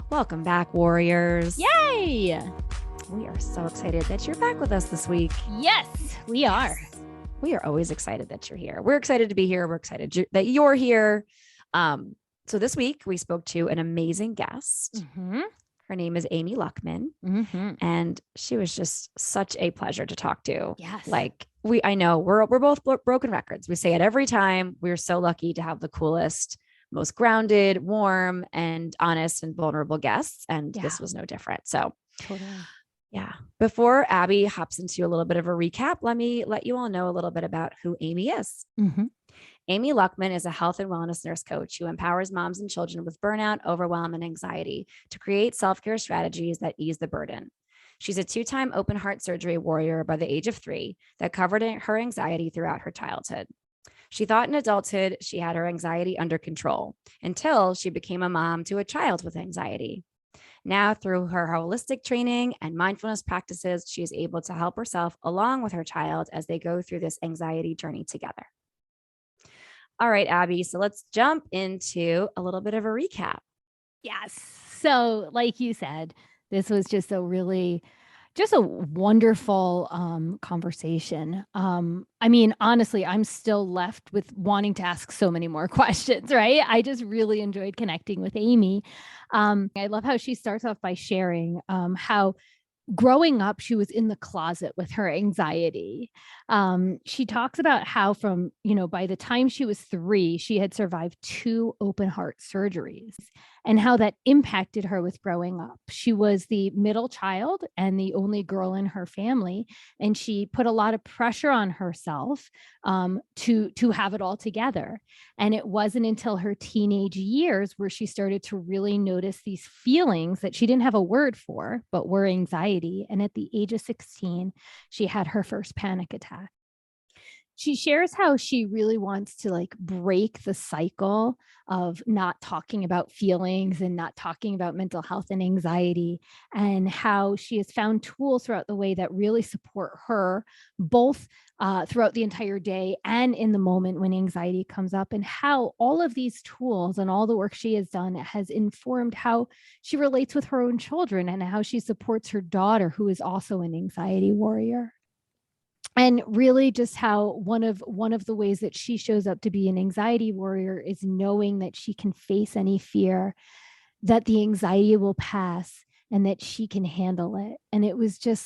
Welcome back, warriors. Yay! We are so excited that you're back with us this week. Yes, we are. We are always excited that you're here. We're excited to be here. We're excited that you're here. So this week we spoke to an amazing guest. Mm-hmm. Her name is Amy Luckman, Mm-hmm. and she was just such a pleasure to talk to. Yes. I know we're both broken records. We say it every time. We're so lucky to have the coolest, most grounded, warm, and honest and vulnerable guests. And this was no different. So totally. Yeah. Before Abby hops into a little bit of a recap, let me let you all know a little bit about who Amy is. Mm-hmm. Amy Luckman is a health and wellness nurse coach who empowers moms and children with burnout, overwhelm, and anxiety to create self-care strategies that ease the burden. She's a 2-time open heart surgery warrior by the age of 3 that covered her anxiety throughout her childhood. She thought in adulthood she had her anxiety under control until she became a mom to a child with anxiety. Now, through her holistic training and mindfulness practices, she is able to help herself along with her child as they go through this anxiety journey together. All right, Abby, so let's jump into a little bit of a recap. Yes. So, like you said, this was just a wonderful conversation. I mean, honestly, I'm still left with wanting to ask so many more questions, right? I just really enjoyed connecting with Amy. I love how she starts off by sharing how growing up, she was in the closet with her anxiety. She talks about how by the time she was 3, she had survived 2 open heart surgeries and how that impacted her with growing up. She was the middle child and the only girl in her family, and she put a lot of pressure on herself to have it all together. And it wasn't until her teenage years where she started to really notice these feelings that she didn't have a word for, but were anxiety. And at the age of 16, she had her first panic attack. She shares how she really wants to break the cycle of not talking about feelings and not talking about mental health and anxiety, and how she has found tools throughout the way that really support her both throughout the entire day and in the moment when anxiety comes up, and how all of these tools and all the work she has done has informed how she relates with her own children and how she supports her daughter, who is also an anxiety warrior. And really just how one of the ways that she shows up to be an anxiety warrior is knowing that she can face any fear, that the anxiety will pass, and that she can handle it. And it was just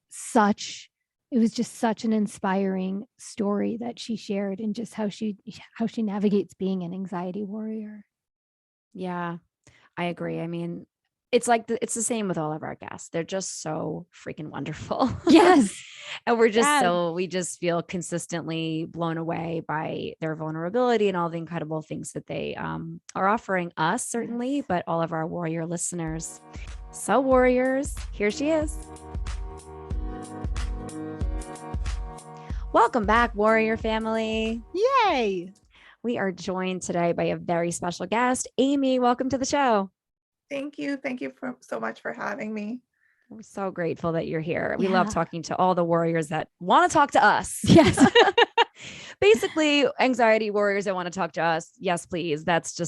such an inspiring story that she shared, and just how she navigates being an anxiety warrior. Yeah, I agree. I mean, it's the same with all of our guests. They're just so freaking wonderful. Yes. And we just feel consistently blown away by their vulnerability and all the incredible things that they are offering us, certainly, Yes. but all of our warrior listeners. So warriors, here she is. Welcome back, warrior family. Yay. We are joined today by a very special guest. Amy, welcome to the show. Thank you. Thank you so much for having me. We're so grateful that you're here. We love talking to all the warriors that want to talk to us. Yes. Basically, anxiety warriors that want to talk to us. Yes, please. That's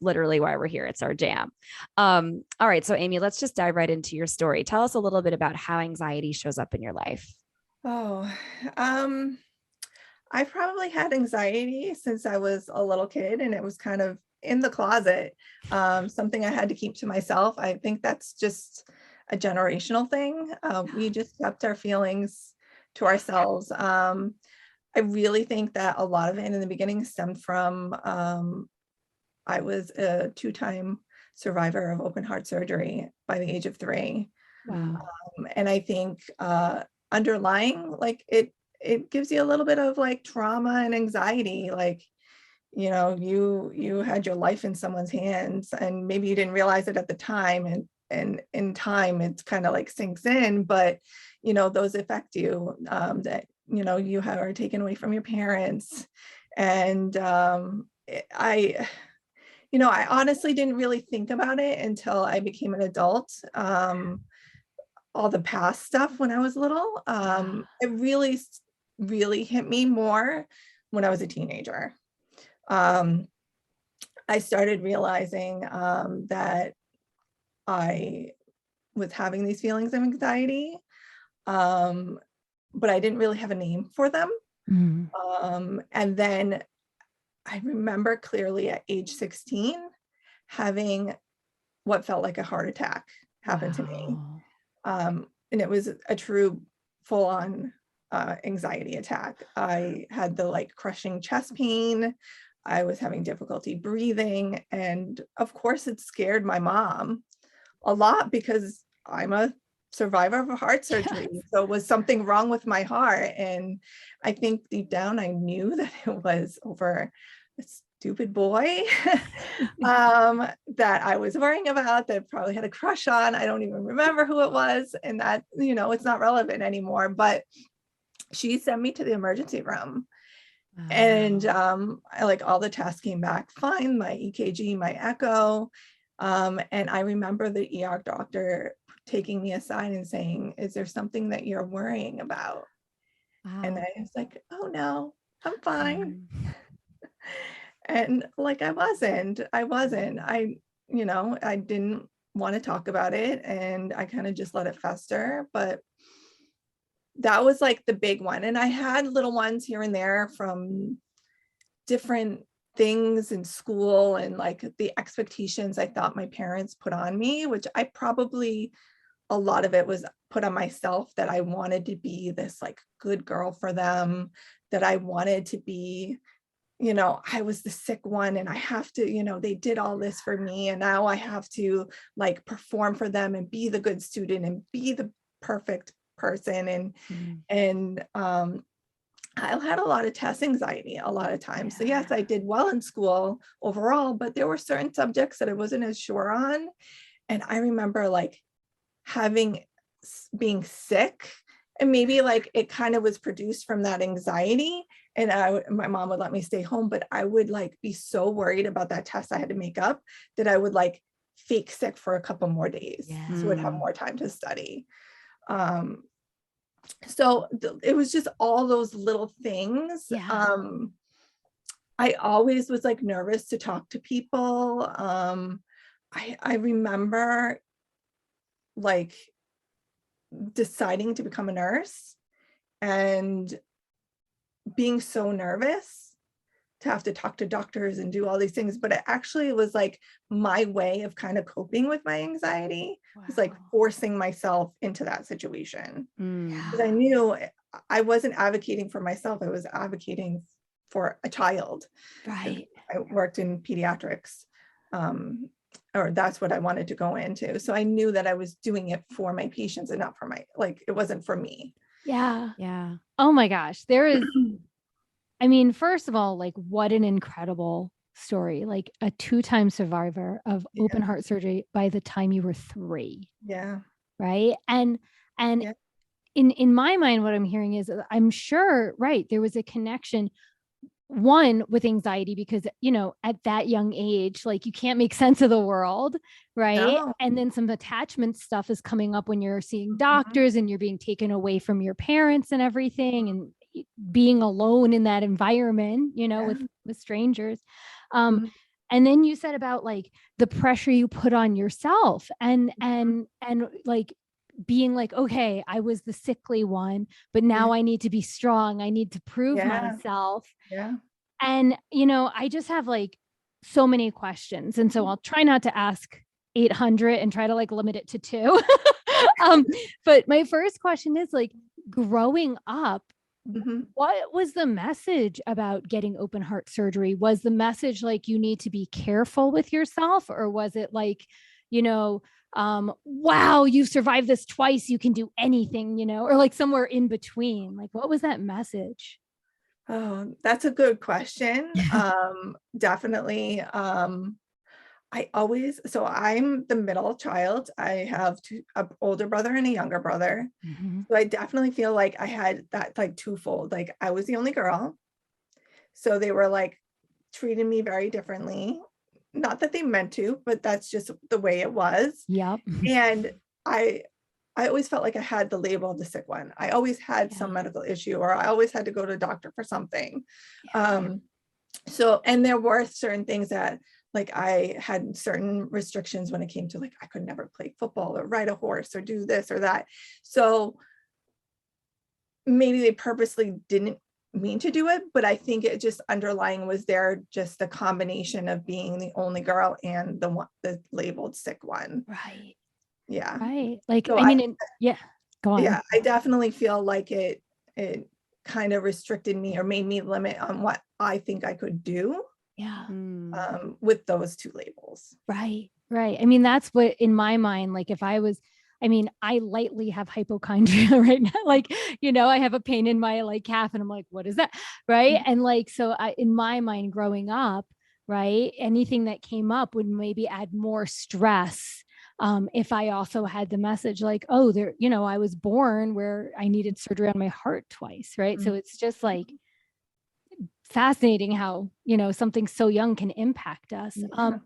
literally why we're here. It's our jam. All right. So Amy, let's just dive right into your story. Tell us a little bit about how anxiety shows up in your life. I've probably had anxiety since I was a little kid, and it was kind of in the closet, something I had to keep to myself. I think that's just a generational thing. We just kept our feelings to ourselves. I really think that a lot of it in the beginning stemmed from, I was a 2-time survivor of open heart surgery by the age of 3. Wow. And I think underlying, it gives you a little bit of trauma and anxiety. You had your life in someone's hands, and maybe you didn't realize it at the time, and in time it's kind of sinks in, but those affect you, that you are taken away from your parents. And I honestly didn't really think about it until I became an adult. All the past stuff when I was little, it really hit me more when I was a teenager. I started realizing that I was having these feelings of anxiety, but I didn't really have a name for them. And then I remember clearly at age 16 having what felt like a heart attack happen to me. And it was a true full-on anxiety attack. I had the like crushing chest pain. I was having difficulty breathing. And of course, it scared my mom a lot because I'm a survivor of a heart surgery. So was something wrong with my heart? And I think deep down, I knew that it was over a stupid boy that I was worrying about, that probably had a crush on. I don't even remember who it was. And that, you know, it's not relevant anymore. But she sent me to the emergency room. And I, like, all the tests came back fine, my EKG, my echo. And I remember the ER doctor taking me aside and saying, "Is there something that you're worrying about?" And I was like, "Oh no, I'm fine." And like, I wasn't, you know, I didn't want to talk about it, and I kind of just let it fester. But that was like the big one. And I had little ones here and there from different things in school, and like the expectations I thought my parents put on me, which I probably, a lot of it was put on myself, that I wanted to be this like good girl for them, that I wanted to be, you know, I was the sick one and I have to, you know, they did all this for me and now I have to like perform for them and be the good student and be the perfect person. And I had a lot of test anxiety a lot of times. So yes, I did well in school overall, but there were certain subjects that I wasn't as sure on. And I remember like being sick, and maybe like it kind of was produced from that anxiety. And my mom would let me stay home, but I would like be so worried about that test I had to make up that I would like fake sick for a couple more days, so I'd have more time to study. So it was just all those little things. I always was like nervous to talk to people. I remember like deciding to become a nurse and being so nervous to have to talk to doctors and do all these things, but it actually was like my way of kind of coping with my anxiety. It was like forcing myself into that situation, because I knew I wasn't advocating for myself, I was advocating for a child. Right. I worked in pediatrics, or that's what I wanted to go into. So I knew that I was doing it for my patients and not for my, like, it wasn't for me. Yeah. Oh my gosh. There is, I mean, first of all, like, what an incredible story. Like a 2-time survivor of open heart surgery by the time you were 3. Right. And in my mind, what I'm hearing is, I'm sure, right, there was a connection, one, with anxiety, because, you know, at that young age, like, you can't make sense of the world, right? And then some attachment stuff is coming up when you're seeing doctors and you're being taken away from your parents and everything, and being alone in that environment, you know, with strangers. And then you said about like the pressure you put on yourself, and like being like, okay, I was the sickly one, but now I need to be strong. I need to prove myself. And, you know, I just have like so many questions. And so I'll try not to ask 800 and try to like limit it to 2. But my first question is like, growing up, what was the message about getting open heart surgery? Was the message like, you need to be careful with yourself? Or was it like, you know, wow, you survived this twice, you can do anything, you know, or like somewhere in between? Like, what was that message? Oh, that's a good question. Definitely. So I'm the middle child. I have an older brother and a younger brother. So I definitely feel like I had that like twofold. Like, I was the only girl, so they were like treating me very differently. Not that they meant to, but that's just the way it was. And I always felt like I had the label of the sick one. I always had some medical issue, or I always had to go to a doctor for something. So, and there were certain things that Like I had certain restrictions when it came to like, I could never play football or ride a horse or do this or that. So maybe they purposely didn't mean to do it, but I think it just underlying was there just the combination of being the only girl and the labeled sick one. Right. Yeah. Right. Like, So I mean, yeah, go on. yeah, I definitely feel like it kind of restricted me or made me limit on what I think I could do. Yeah. With those two labels. Right. Right. I mean, that's what in my mind, like if I was, I mean, I lightly have hypochondria right now. Like, I have a pain in my like calf and I'm like, what is that? Right. Mhm. And like, so in my mind growing up, right, anything that came up would maybe add more stress. If I also had the message like, oh, there, I was born where I needed surgery on my heart twice. Right. So it's just like fascinating how, something so young can impact us. Yeah.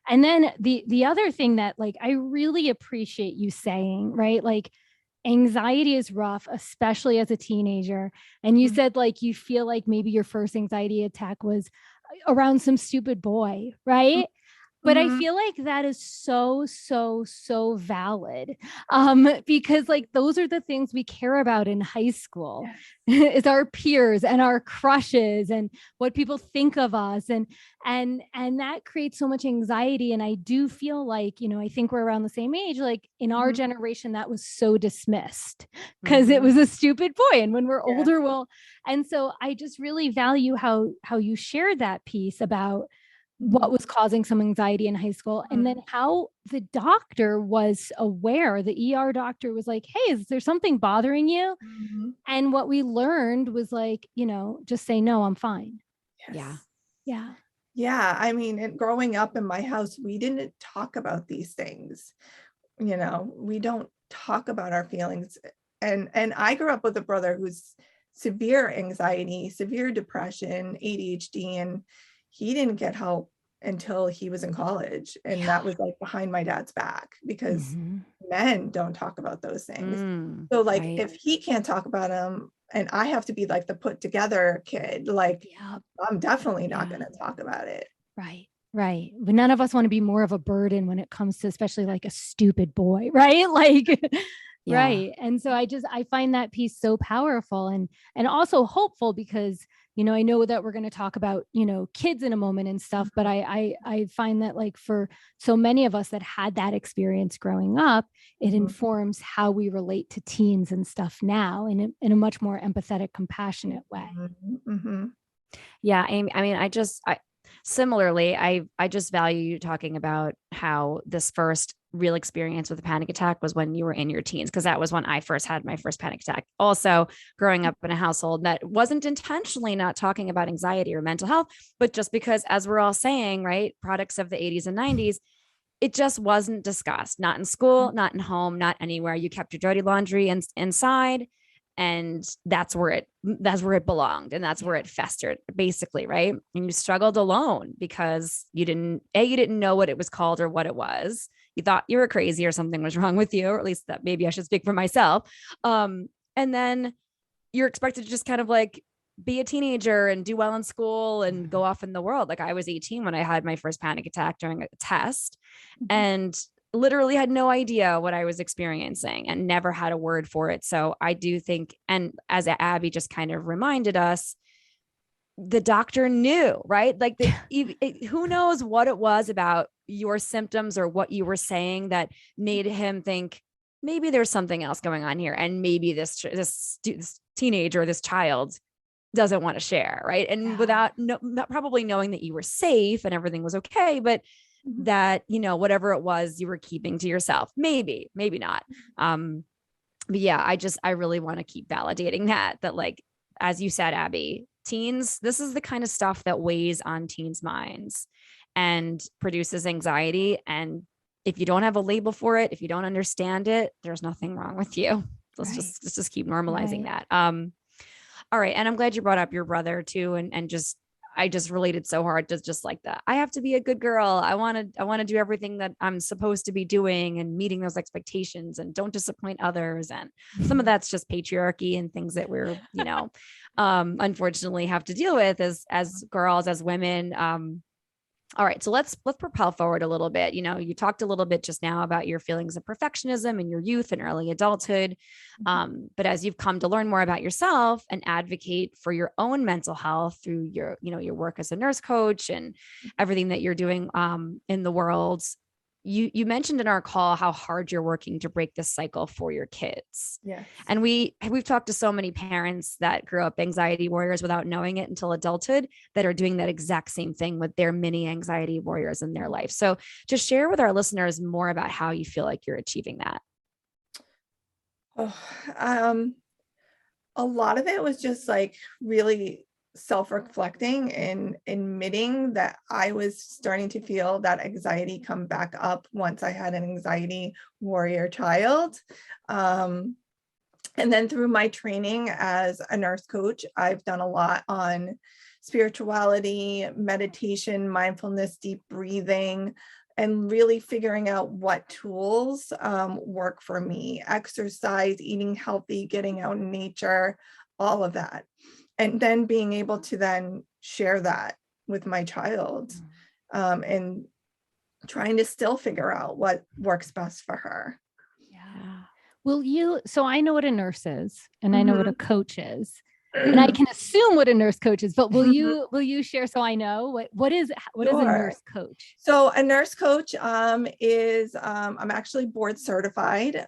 And then the other thing that like I really appreciate you saying, right? Like anxiety is rough, especially as a teenager. And you said like you feel like maybe your first anxiety attack was around some stupid boy, right? But I feel like that is so, so, so valid. Because like those are the things we care about in high school is our peers and our crushes and what people think of us. And that creates so much anxiety. And I do feel like, I think we're around the same age, like in our generation, that was so dismissed because it was a stupid boy. And when we're older, and so I just really value how you shared that piece about what was causing some anxiety in high school. And then how the doctor was aware, the ER doctor was like, hey, is there something bothering you? And what we learned was like, just say, no, I'm fine. Yes. Yeah. Yeah. Yeah. I mean, growing up in my house, we didn't talk about these things. We don't talk about our feelings. And I grew up with a brother who's severe anxiety, severe depression, ADHD, and he didn't get help until he was in college. And that was like behind my dad's back because men don't talk about those things. So like if he can't talk about them and I have to be like the put together kid, like I'm definitely not going to talk about it. Right. Right. But none of us want to be more of a burden when it comes to especially like a stupid boy, right? Like right. And so I find that piece so powerful and also hopeful because I know that we're going to talk about, kids in a moment and stuff, but I find that like for so many of us that had that experience growing up, it informs how we relate to teens and stuff now in a much more empathetic, compassionate way. Yeah. Amy, I mean, similarly, I just value you talking about how this first real experience with a panic attack was when you were in your teens, because that was when I first had my first panic attack. Also, growing up in a household that wasn't intentionally not talking about anxiety or mental health, but just because, as we're all saying, right, products of the 80s and 90s, it just wasn't discussed, not in school, not in home, not anywhere. You kept your dirty laundry inside. And that's where it belonged. And that's where it festered, basically. Right. And you struggled alone because you didn't know what it was called or what it was. You thought you were crazy or something was wrong with you, or at least that maybe I should speak for myself. And then you're expected to just kind of like be a teenager and do well in school and go off in the world. Like I was 18 when I had my first panic attack during a test and literally had no idea what I was experiencing and never had a word for it. So I do think, and as Abby just kind of reminded us, the doctor knew, right? Like who knows what it was about your symptoms or what you were saying that made him think maybe there's something else going on here. And maybe this teenager, this child doesn't want to share. Right. And without not probably knowing that you were safe and everything was okay, but that, whatever it was you were keeping to yourself, maybe not. But yeah, I really want to keep validating that like, as you said, Abby, teens, this is the kind of stuff that weighs on teens' minds and produces anxiety. And if you don't have a label for it, if you don't understand it, there's nothing wrong with you. Let's just keep normalizing that. All right. And I'm glad you brought up your brother too. And I just related so hard to just like that. I have to be a good girl. I want to do everything that I'm supposed to be doing and meeting those expectations and don't disappoint others. And some of that's just patriarchy and things that we're, unfortunately have to deal with as girls, as women. All right, so let's propel forward a little bit. You know, you talked a little bit just now about your feelings of perfectionism in your youth and early adulthood. But as you've come to learn more about yourself and advocate for your own mental health through your, you know, your work as a nurse coach and everything that you're doing in the world, you mentioned in our call how hard you're working to break this cycle for your kids. Yes. And we've talked to so many parents that grew up anxiety warriors without knowing it until adulthood that are doing that exact same thing with their mini anxiety warriors in their life. So just share with our listeners more about how you feel like you're achieving that. Oh, a lot of it was just like really self-reflecting and admitting that I was starting to feel that anxiety come back up once I had an anxiety warrior child. And then through my training as a nurse coach, I've done a lot on spirituality, meditation, mindfulness, deep breathing, and really figuring out what tools work for me. Exercise, eating healthy, getting out in nature, all of that. And then being able to then share that with my child and trying to still figure out what works best for her. Yeah. So I know what a nurse is and I know what a coach is. And I can assume what a nurse coach is, but will you share so I know what is a nurse coach? So a nurse coach is I'm actually board certified.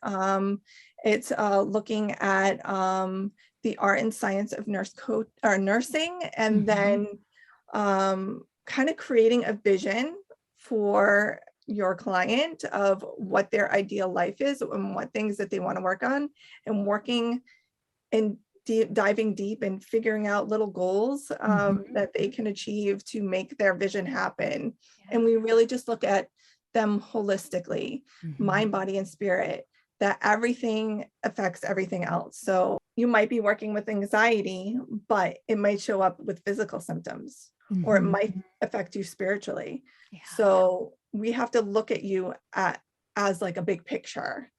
It's looking at the art and science of nursing, and then kind of creating a vision for your client of what their ideal life is and what things that they want to work on, and working and diving deep and figuring out little goals that they can achieve to make their vision happen. And we really just look at them holistically, mind, body, and spirit, that everything affects everything else. So you might be working with anxiety, but it might show up with physical symptoms, or it might affect you spiritually. So we have to look at you as like a big picture,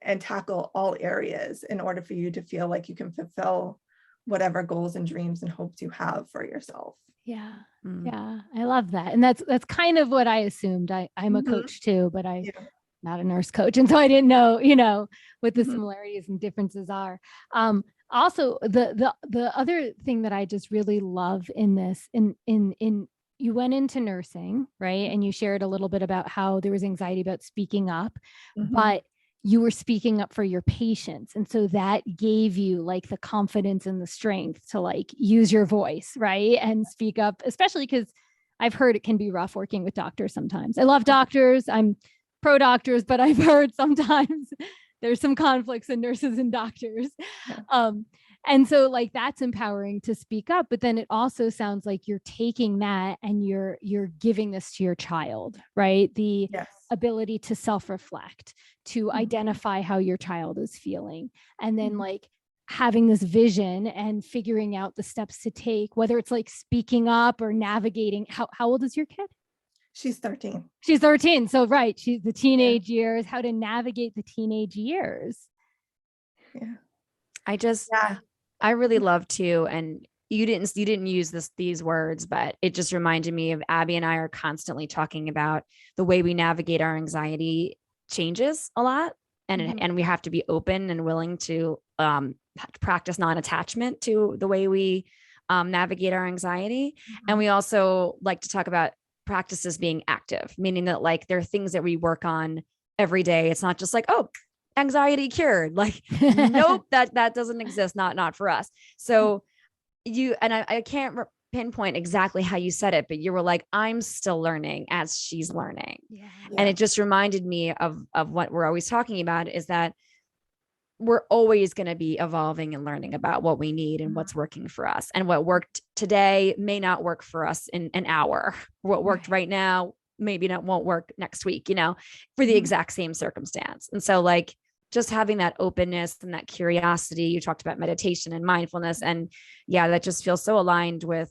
and tackle all areas in order for you to feel like you can fulfill whatever goals and dreams and hopes you have for yourself. Yeah. I love that. And that's kind of what I assumed. I'm a coach too, but I'm not a nurse coach. And so I didn't know, what the similarities and differences are. Also the other thing that I just really love in this, in you went into nursing, right? And you shared a little bit about how there was anxiety about speaking up, but you were speaking up for your patients. And so that gave you like the confidence and the strength to like use your voice, right? And speak up, especially because I've heard it can be rough working with doctors sometimes. I love doctors. I'm pro doctors, but I've heard sometimes there's some conflicts in nurses and doctors. And so like that's empowering to speak up, but then it also sounds like you're taking that and you're giving this to your child, right? The ability to self-reflect, to identify how your child is feeling, and then like having this vision and figuring out the steps to take, whether it's like speaking up or navigating. How old is your kid? She's 13. She's 13. So right. She's the teenage years, how to navigate the teenage years. I really love to, and you didn't use these words, but it just reminded me of Abby and I are constantly talking about the way we navigate our anxiety changes a lot. And we have to be open and willing to practice non-attachment to the way we navigate our anxiety. And we also like to talk about practices being active, meaning that like there are things that we work on every day. It's not just like, oh, anxiety cured. Like, nope, that doesn't exist. Not for us. So I can't pinpoint exactly how you said it, but you were like, I'm still learning as she's learning. And it just reminded me of what we're always talking about, is that we're always going to be evolving and learning about what we need and what's working for us. And what worked today may not work for us in an hour. What worked right now, maybe won't work next week, for the exact same circumstance. And so like, just having that openness and that curiosity. You talked about meditation and mindfulness, and that just feels so aligned with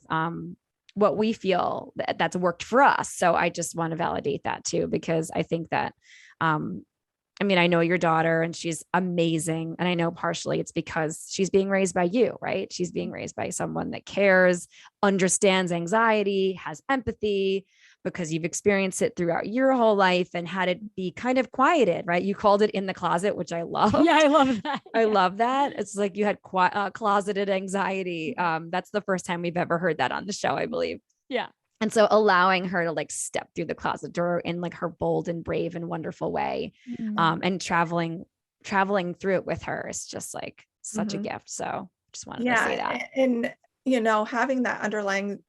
what we feel that's worked for us. So I just want to validate that too, because I think that, I know your daughter and she's amazing. And I know partially it's because she's being raised by you, right? She's being raised by someone that cares, understands anxiety, has empathy, because you've experienced it throughout your whole life and had it be kind of quieted, right? You called it in the closet, which I love. Yeah, I love that. I love that. It's like you had closeted anxiety. That's the first time we've ever heard that on the show, I believe. Yeah. And so allowing her to like step through the closet door in like her bold and brave and wonderful way, and traveling through it with her is just like such a gift. So just wanted to say that. And, you know, having that underlying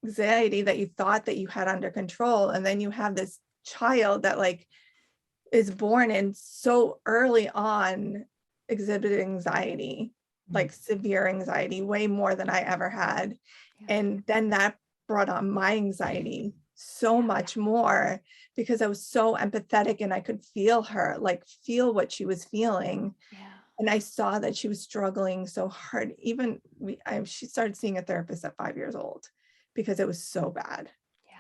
anxiety that you thought that you had under control, and then you have this child that like is born and so early on exhibited anxiety, like severe anxiety, way more than I ever had. And then that brought on my anxiety so much more, because I was so empathetic and I could feel her, like feel what she was feeling. And I saw that she was struggling so hard. Even she started seeing a therapist at 5 years old because it was so bad.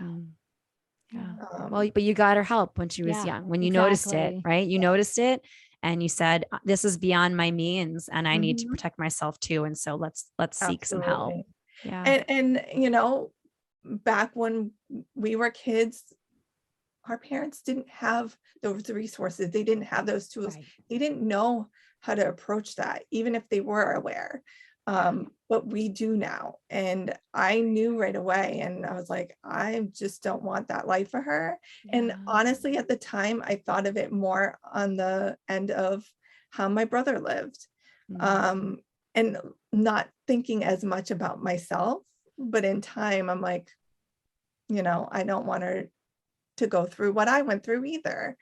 Well, but you got her help when she was young, when you noticed it, right? You noticed it and you said, this is beyond my means and I need to protect myself too. And so let's seek some help. Yeah. And, you know, back when we were kids, our parents didn't have those resources. They didn't have those tools. They didn't know how to approach that, even if they were aware. But we do now. And I knew right away. And I was like, I just don't want that life for her. And honestly, at the time, I thought of it more on the end of how my brother lived. And not thinking as much about myself. But in time, I'm like, you know, I don't want her to go through what I went through either.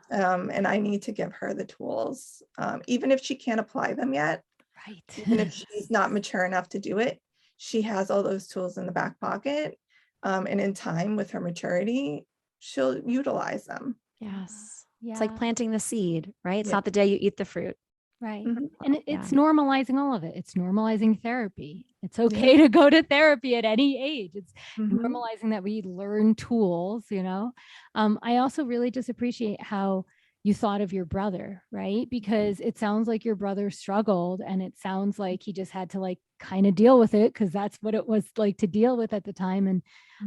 And I need to give her the tools, even if she can't apply them yet. Even if she's not mature enough to do it, she has all those tools in the back pocket. And in time, with her maturity, she'll utilize them. Yes. It's like planting the seed, right? It's not the day you eat the fruit. Right. And it's normalizing all of it. It's normalizing therapy. It's okay to go to therapy at any age. It's normalizing that we learn tools, you know. I also really just appreciate how you thought of your brother, right? Because it sounds like your brother struggled and it sounds like he just had to like kind of deal with it because that's what it was like to deal with at the time. And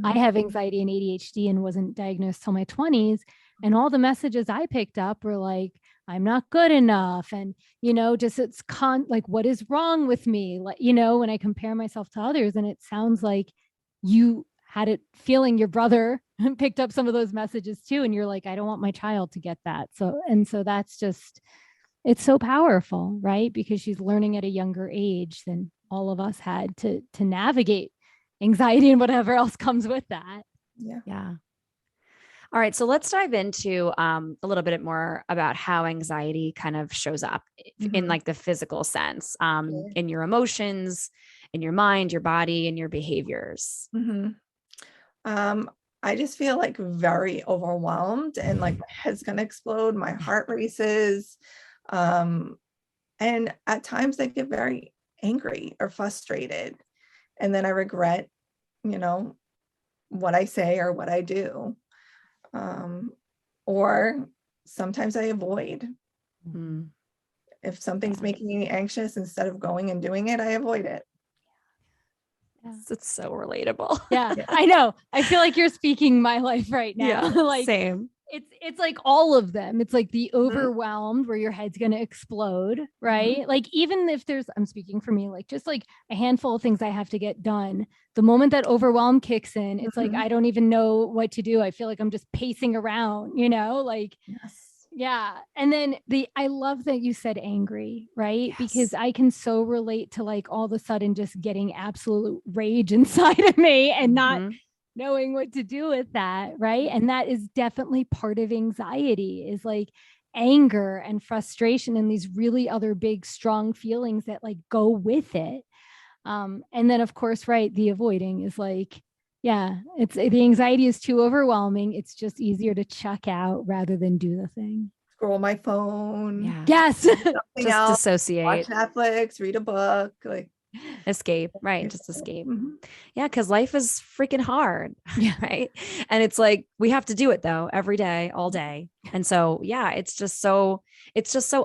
I have anxiety and ADHD and wasn't diagnosed till my 20s. And all the messages I picked up were like, I'm not good enough. And, you know, just like, what is wrong with me? Like, you know, when I compare myself to others, and it sounds like you had it feeling your brother picked up some of those messages too. And you're like, I don't want my child to get that. So that's just, it's so powerful, right? Because she's learning at a younger age than all of us had to navigate anxiety and whatever else comes with that. Yeah. All right. So let's dive into a little bit more about how anxiety kind of shows up in like the physical sense, in your emotions, in your mind, your body, and your behaviors. I just feel like very overwhelmed and like my head's going to explode. My heart races. And at times I get very angry or frustrated. And then I regret, you know, what I say or what I do. Or sometimes I avoid. If something's making me anxious, instead of going and doing it, I avoid it. It's so relatable. I know. I feel like you're speaking my life right now. Like same. It's like all of them. It's like the overwhelmed where your head's going to explode, right? Like even if I'm speaking for me, like just like a handful of things I have to get done. The moment that overwhelm kicks in, it's like, I don't even know what to do. I feel like I'm just pacing around, you know, like, yeah. And then I love that you said angry, right? Because I can so relate to like all of a sudden just getting absolute rage inside of me and not knowing what to do with that, right? And that is definitely part of anxiety, is like anger and frustration and these really other big, strong feelings that like go with it. And then of course, right, the avoiding is like, it's the anxiety is too overwhelming. It's just easier to check out rather than do the thing. Scroll my phone. Yes. Just dissociate. Watch Netflix, read a book, like escape, right? Just escape. Yeah, because life is freaking hard, right? And it's like we have to do it though every day, all day. And so it's just so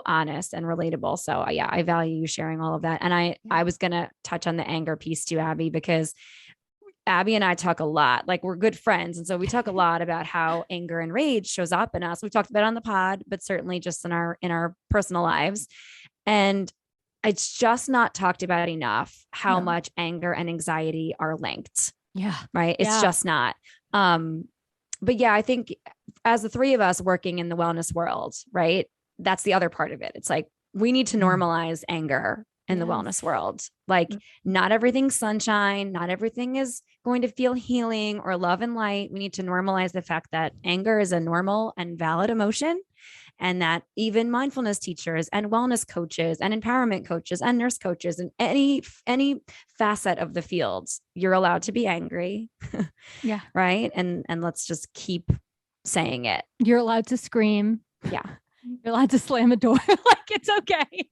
honest and relatable. So I value you sharing all of that. And I was gonna touch on the anger piece too, Abby, because Abby and I talk a lot, like we're good friends. And so we talk a lot about how anger and rage shows up in us. We talked about it on the pod, but certainly just in our personal lives. And it's just not talked about enough how No. much anger and anxiety are linked. Yeah. Right. It's just not. But yeah, I think as the three of us working in the wellness world, right, that's the other part of it. It's like we need to normalize anger in the wellness world. Like not everything's sunshine, not everything is going to feel healing or love and light. We need to normalize the fact that anger is a normal and valid emotion, and that even mindfulness teachers and wellness coaches and empowerment coaches and nurse coaches and any facet of the fields, you're allowed to be angry. Yeah. Right. And let's just keep saying it. You're allowed to scream. Yeah. You're allowed to slam a door. Like it's okay.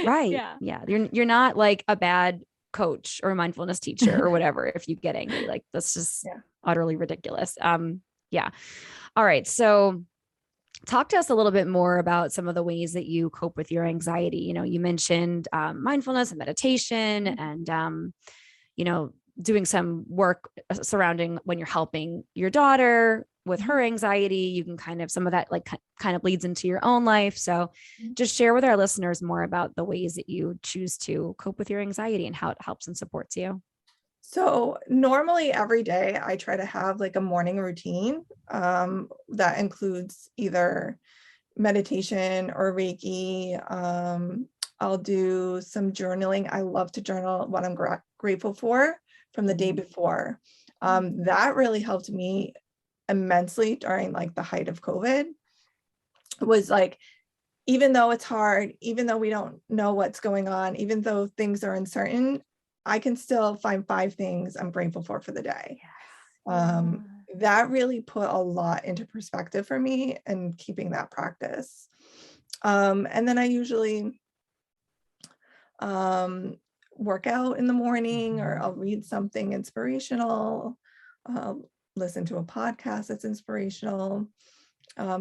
Right. Yeah. Yeah. You're not like a bad coach or a mindfulness teacher or whatever if you get angry. Like that's just utterly ridiculous. Yeah. All right. So talk to us a little bit more about some of the ways that you cope with your anxiety. You know, you mentioned mindfulness and meditation and, doing some work surrounding when you're helping your daughter with her anxiety. You can kind of, some of that like kind of bleeds into your own life. So just share with our listeners more about the ways that you choose to cope with your anxiety and how it helps and supports you. So normally every day I try to have like a morning routine that includes either meditation or Reiki. I'll do some journaling. I love to journal what I'm grateful for from the day before. That really helped me immensely during like the height of COVID. It was like, even though it's hard, even though we don't know what's going on, even though things are uncertain, I can still find 5 things I'm grateful for the day. That really put a lot into perspective for me and keeping that practice. And then I usually work out in the morning, or I'll read something inspirational, listen to a podcast that's inspirational.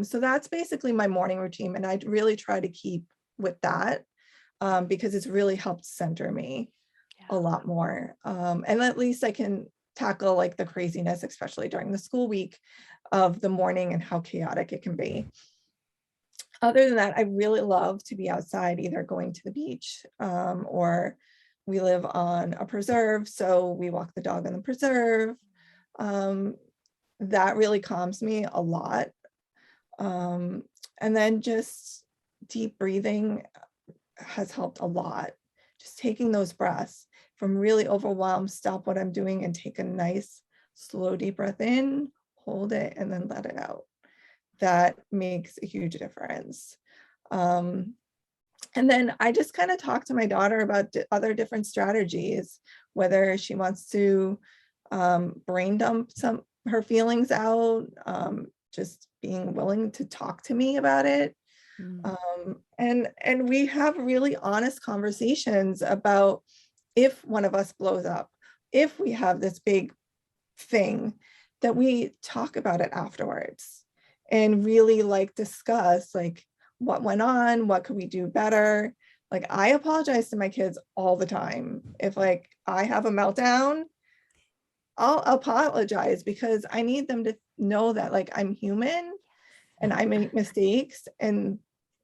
So that's basically my morning routine. And I really try to keep with that because it's really helped center me a lot more. And at least I can tackle like the craziness, especially during the school week of the morning and how chaotic it can be. Other than that, I really love to be outside, either going to the beach or we live on a preserve. So we walk the dog on the preserve. That really calms me a lot. And then just deep breathing has helped a lot. Just taking those breaths. If I'm really overwhelmed, stop what I'm doing and take a nice, slow, deep breath in, hold it, and then let it out. That makes a huge difference. And then I just kind of talk to my daughter about other different strategies, whether she wants to brain dump her feelings out, just being willing to talk to me about it. And we have really honest conversations about if one of us blows up, if we have this big thing, that we talk about it afterwards and really like discuss like what went on, what could we do better. Like I apologize to my kids all the time. If like I have a meltdown, I'll apologize because I need them to know that like I'm human and I make mistakes and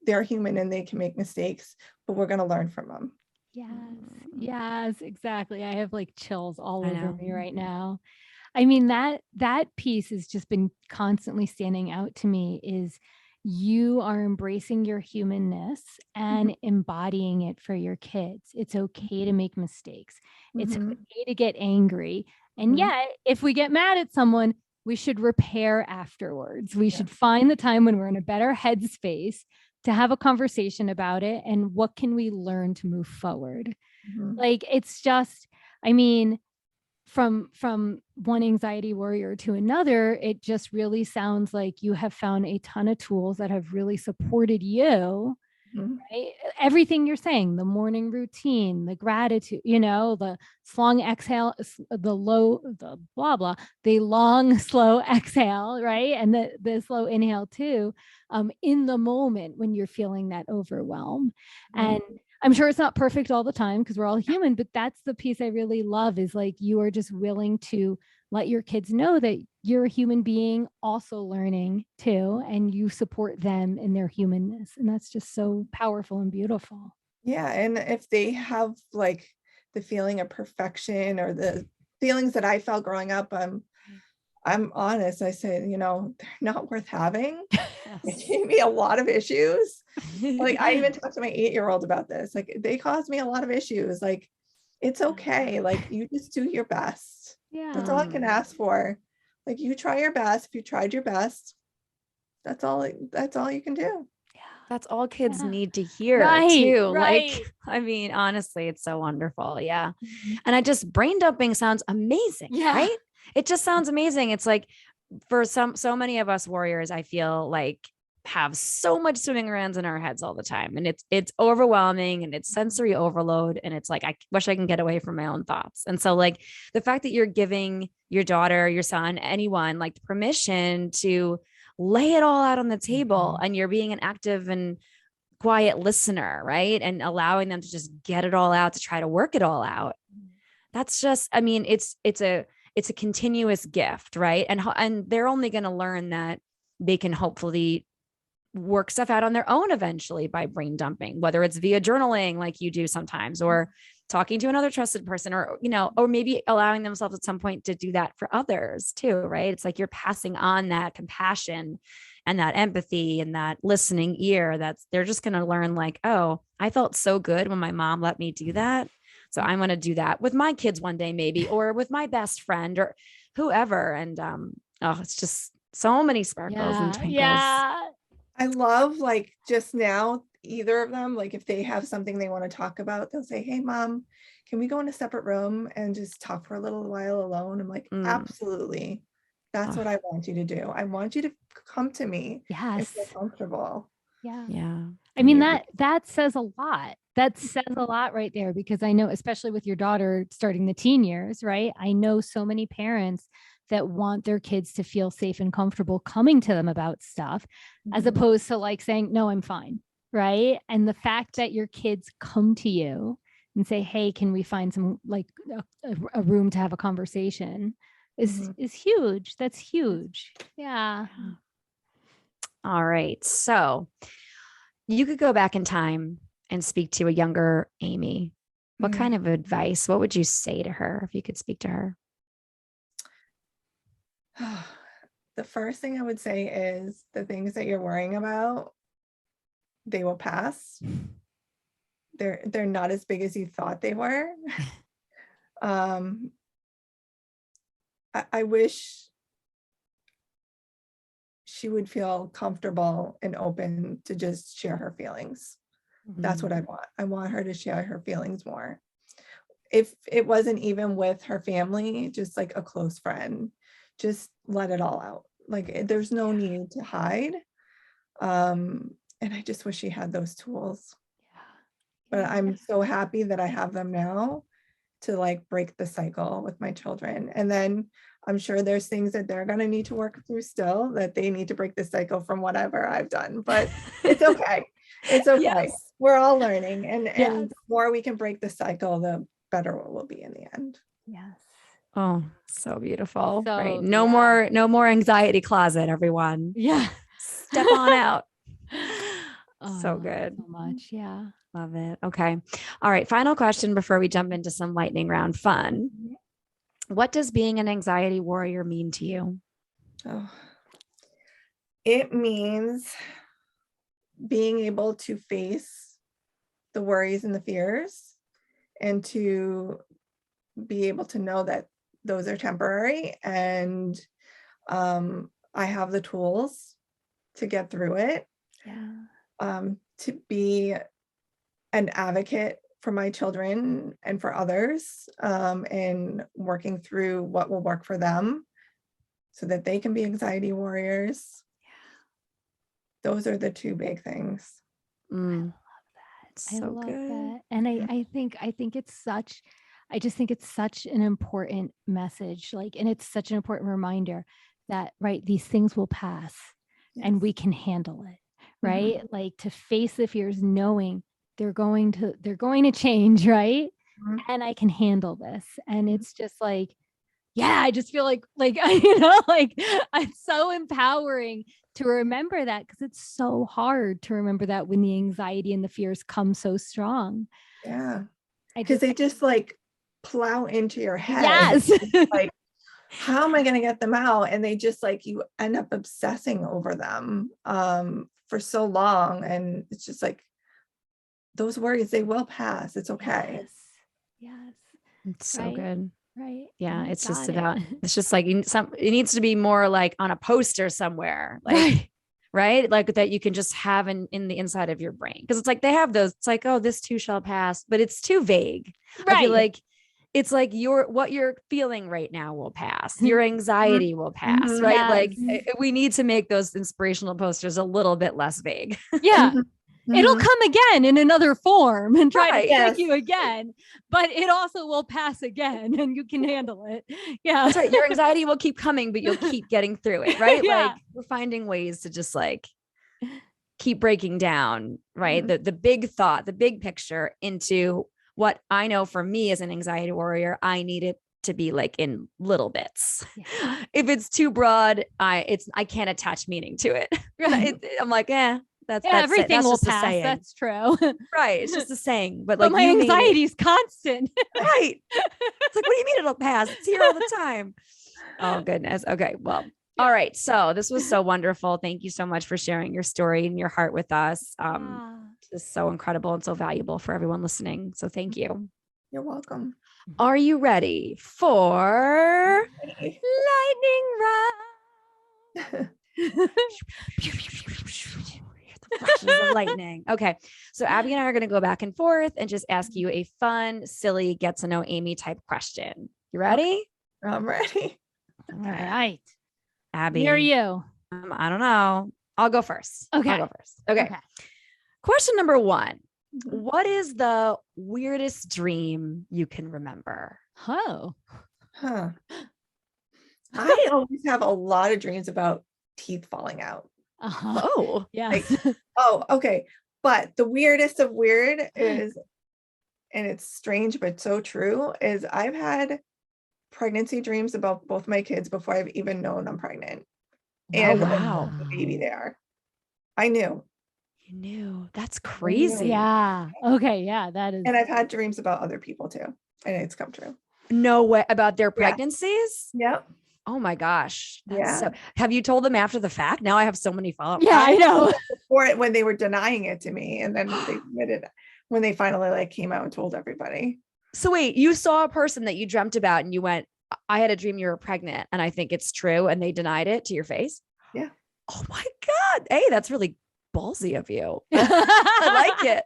they're human and they can make mistakes, but we're going to learn from them. Yes, exactly. I have like chills all over me right now. I mean, that piece has just been constantly standing out to me, is you are embracing your humanness and embodying it for your kids. It's okay to make mistakes. It's okay to get angry. And yet, if we get mad at someone, we should repair afterwards. We should find the time when we're in a better headspace to have a conversation about it. And what can we learn to move forward? Like, it's just, I mean, from one anxiety warrior to another, it just really sounds like you have found a ton of tools that have really supported you, right? Everything you're saying, the morning routine, the gratitude, the long exhale, the long, slow exhale, right? And the slow inhale too, in the moment when you're feeling that overwhelm. And I'm sure it's not perfect all the time because we're all human, but that's the piece I really love is like, you are just willing to let your kids know that you're a human being also learning too, and you support them in their humanness. And that's just so powerful and beautiful. Yeah. And if they have like the feeling of perfection or the feelings that I felt growing up, I'm honest. I say, they're not worth having. It gave me a lot of issues. Like I even talked to my 8-year-old about this. Like they caused me a lot of issues. Like it's okay. Like you just do your best. Yeah. That's all I can ask for. Like you try your best. If you tried your best, that's all you can do. That's all kids Yeah. need to hear too. Like, I mean, honestly, it's so wonderful. Yeah. And brain dumping sounds amazing, right? It just sounds amazing. It's like for so many of us warriors, I feel like have so much swimming around in our heads all the time. And it's overwhelming and it's sensory overload. And it's like, I wish I can get away from my own thoughts. And so like the fact that you're giving your daughter, your son, anyone like the permission to lay it all out on the table and you're being an active and quiet listener, right? And allowing them to just get it all out to try to work it all out. That's just, I mean, it's a continuous gift, right? And they're only going to learn that they can hopefully work stuff out on their own eventually by brain dumping, whether it's via journaling like you do sometimes, or talking to another trusted person, or, or maybe allowing themselves at some point to do that for others too, right? It's like you're passing on that compassion and that empathy and that listening ear. They're just going to learn like, oh, I felt so good when my mom let me do that. So I'm going to do that with my kids one day, maybe, or with my best friend or whoever. And, it's just so many sparkles and twinkles. Yeah. I love like just now, either of them, like if they have something they want to talk about, they'll say, hey mom, can we go in a separate room and just talk for a little while alone? I'm like, absolutely. That's what I want you to do. I want you to come to me and feel comfortable. Yeah. Yeah. I mean, that says a lot. That says a lot right there, because I know, especially with your daughter starting the teen years, right? I know so many parents that want their kids to feel safe and comfortable coming to them about stuff, as opposed to like saying, no, I'm fine. Right. And the fact that your kids come to you and say, hey, can we find some like a room to have a conversation is huge. That's huge. Yeah. All right. So you could go back in time and speak to a younger Amy. What kind of advice, what would you say to her if you could speak to her? The first thing I would say is the things that you're worrying about, they will pass. They're not as big as you thought they were. I wish she would feel comfortable and open to just share her feelings. That's what I want. I want her to share her feelings more. If it wasn't even with her family, just like a close friend, just let it all out. Like there's no need to hide. And I just wish she had those tools. But I'm so happy that I have them now to like break the cycle with my children. And then I'm sure there's things that they're going to need to work through still, that they need to break the cycle from whatever I've done, but it's okay. It's okay. Yes. We're all learning, and the more we can break the cycle, the better it will be in the end. Yes. Oh, so beautiful. So, right. No more anxiety closet, everyone. Yeah. Step on out. So good. So much. Yeah. Love it. Okay. All right. Final question before we jump into some lightning round fun. What does being an anxiety warrior mean to you? Oh, it means being able to face the worries and the fears, and to be able to know that those are temporary, and I have the tools to get through it. To be an advocate for my children and for others, and working through what will work for them so that they can be anxiety warriors. Those are the two big things. I love that. So I love good. that. And I think it's such, I just think it's such an important message, like, and it's such an important reminder that, right, these things will pass and we can handle it, right? Like to face the fears, knowing going to change, right? Mhm. And I can handle this. And it's just like, yeah, I just feel like, you know, like it's so empowering to remember that, because it's so hard to remember that when the anxiety and the fears come so strong. Yeah. I Because just, they just like plow into your head. yes. Like, how am I going to get them out? And they just like, you end up obsessing over them for so long. And it's just like, those worries, they will pass. It's okay. Yes. Yes. It's so Right. good. Right. Yeah. You It's just got about, it. it's just like it needs to be more like on a poster somewhere, like, Right. right? Like that you can just have in the inside of your brain. Cause it's like, they have those, it's like, oh, this too shall pass, but it's too vague. I feel Right. like it's like what you're feeling right now will pass. Your anxiety will pass, Mhm. right? Like Yes. we need to make those inspirational posters a little bit less vague. Yeah. Mhm. It'll Mhm. come again in another form and try Right. to Yes. trick you again, but it also will pass again and you can handle it. Yeah. That's right. Your anxiety will keep coming, but you'll keep getting through it, right? Yeah. Like we're finding ways to just like keep breaking down, right? Mhm. The big thought, the big picture into what I know for me as an anxiety warrior, I need it to be like in little bits. Yeah. If it's too broad, I can't attach meaning to it. I'm like, that's Yeah, it. everything That's will just a pass. saying. That's true. Right. It's just a saying. But But like my you made it anxiety is constant. right. It's like, what do you mean it'll pass? It's here all the time. Oh goodness. Okay. Well, Yeah. all right. So this was so wonderful. Thank you so much for sharing your story and your heart with us. Yeah. It's so incredible and so valuable for everyone listening. So thank you. You're welcome. Are you ready for Okay. lightning round? The flashes of lightning. Okay. So Abby and I are going to go back and forth and just ask you a fun, silly, get to know Amy type question. You ready? I'm ready. All right. Abby. Here are you. I don't know. I'll go first. Okay. I'll go first. Okay. Okay. Question number 1. Mhm. What is the weirdest dream you can remember? Oh. Huh. I always have a lot of dreams about teeth falling out. Uh-huh. Oh, Yes. Oh, okay. But the weirdest of weird is, and it's strange, but so true, is I've had pregnancy dreams about both my kids before I've even known I'm pregnant. And wow. the baby they are. I knew. You knew. That's I knew. crazy. Yeah. Okay. Yeah. That is. And I've had dreams about other people too. And it's come true. No way about their Yeah. pregnancies? Yep. Oh my gosh. That's Yeah. so. Have you told them after the fact? Now I have so many follow-up. Yeah, I know. Before it, when they were denying it to me, and then they admitted when they finally like came out and told everybody. So wait, you saw a person that you dreamt about and you went, I had a dream you were pregnant and I think it's true, and they denied it to your face? Yeah. Oh my God. Hey, that's really ballsy of you. I like it.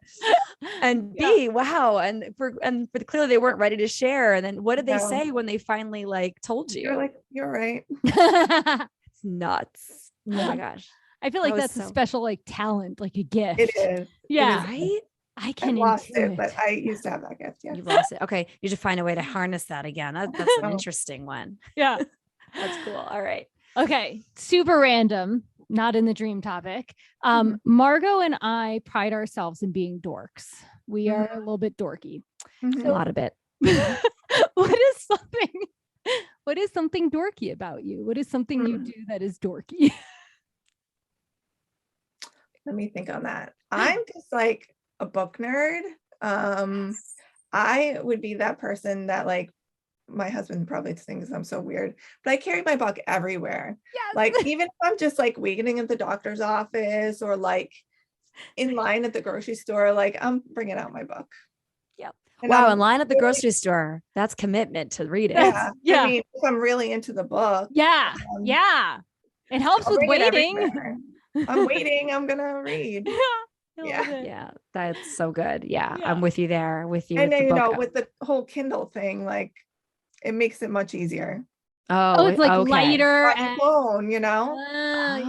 And B, wow. And but clearly they weren't ready to share. And then what did they No. say when they finally like told you? You're like, you're right. It's nuts. Oh my Yeah. gosh. I feel That like was that's a so- special like talent, like a gift. It is. Yeah. Right? I I can lost intuit. it, but I used to have that gift. Yeah. You lost it. Okay. You should find a way to harness that again. That's an Oh. interesting one. Yeah. That's cool. All right. Okay. Super random, not in the dream topic. Margot and I pride ourselves in being dorks. We are a little bit dorky. Mhm. A lot of it. What is something dorky about you? What is something you do that is dorky? Let me think on that. I'm just like a book nerd. I would be that person that like my husband probably thinks I'm so weird, but I carry my book everywhere. Yes. Like even if I'm just like waiting at the doctor's office or like in line at the grocery store, like I'm bringing out my book. Yep. And Wow. I'm In line at the really- grocery store. That's commitment to read it. Yeah. Yeah. I mean, if I'm really into the book, Yeah. Um, Yeah. It helps I'll with bring it waiting. everywhere. I'm waiting. I'm gonna read. I Yeah. love it. Yeah. That's so good. Yeah. Yeah. I'm with you there. With you. And with then, the you know, book. with the whole Kindle thing, like it makes it much easier. Oh, it's like okay. lighter On your and phone, you know?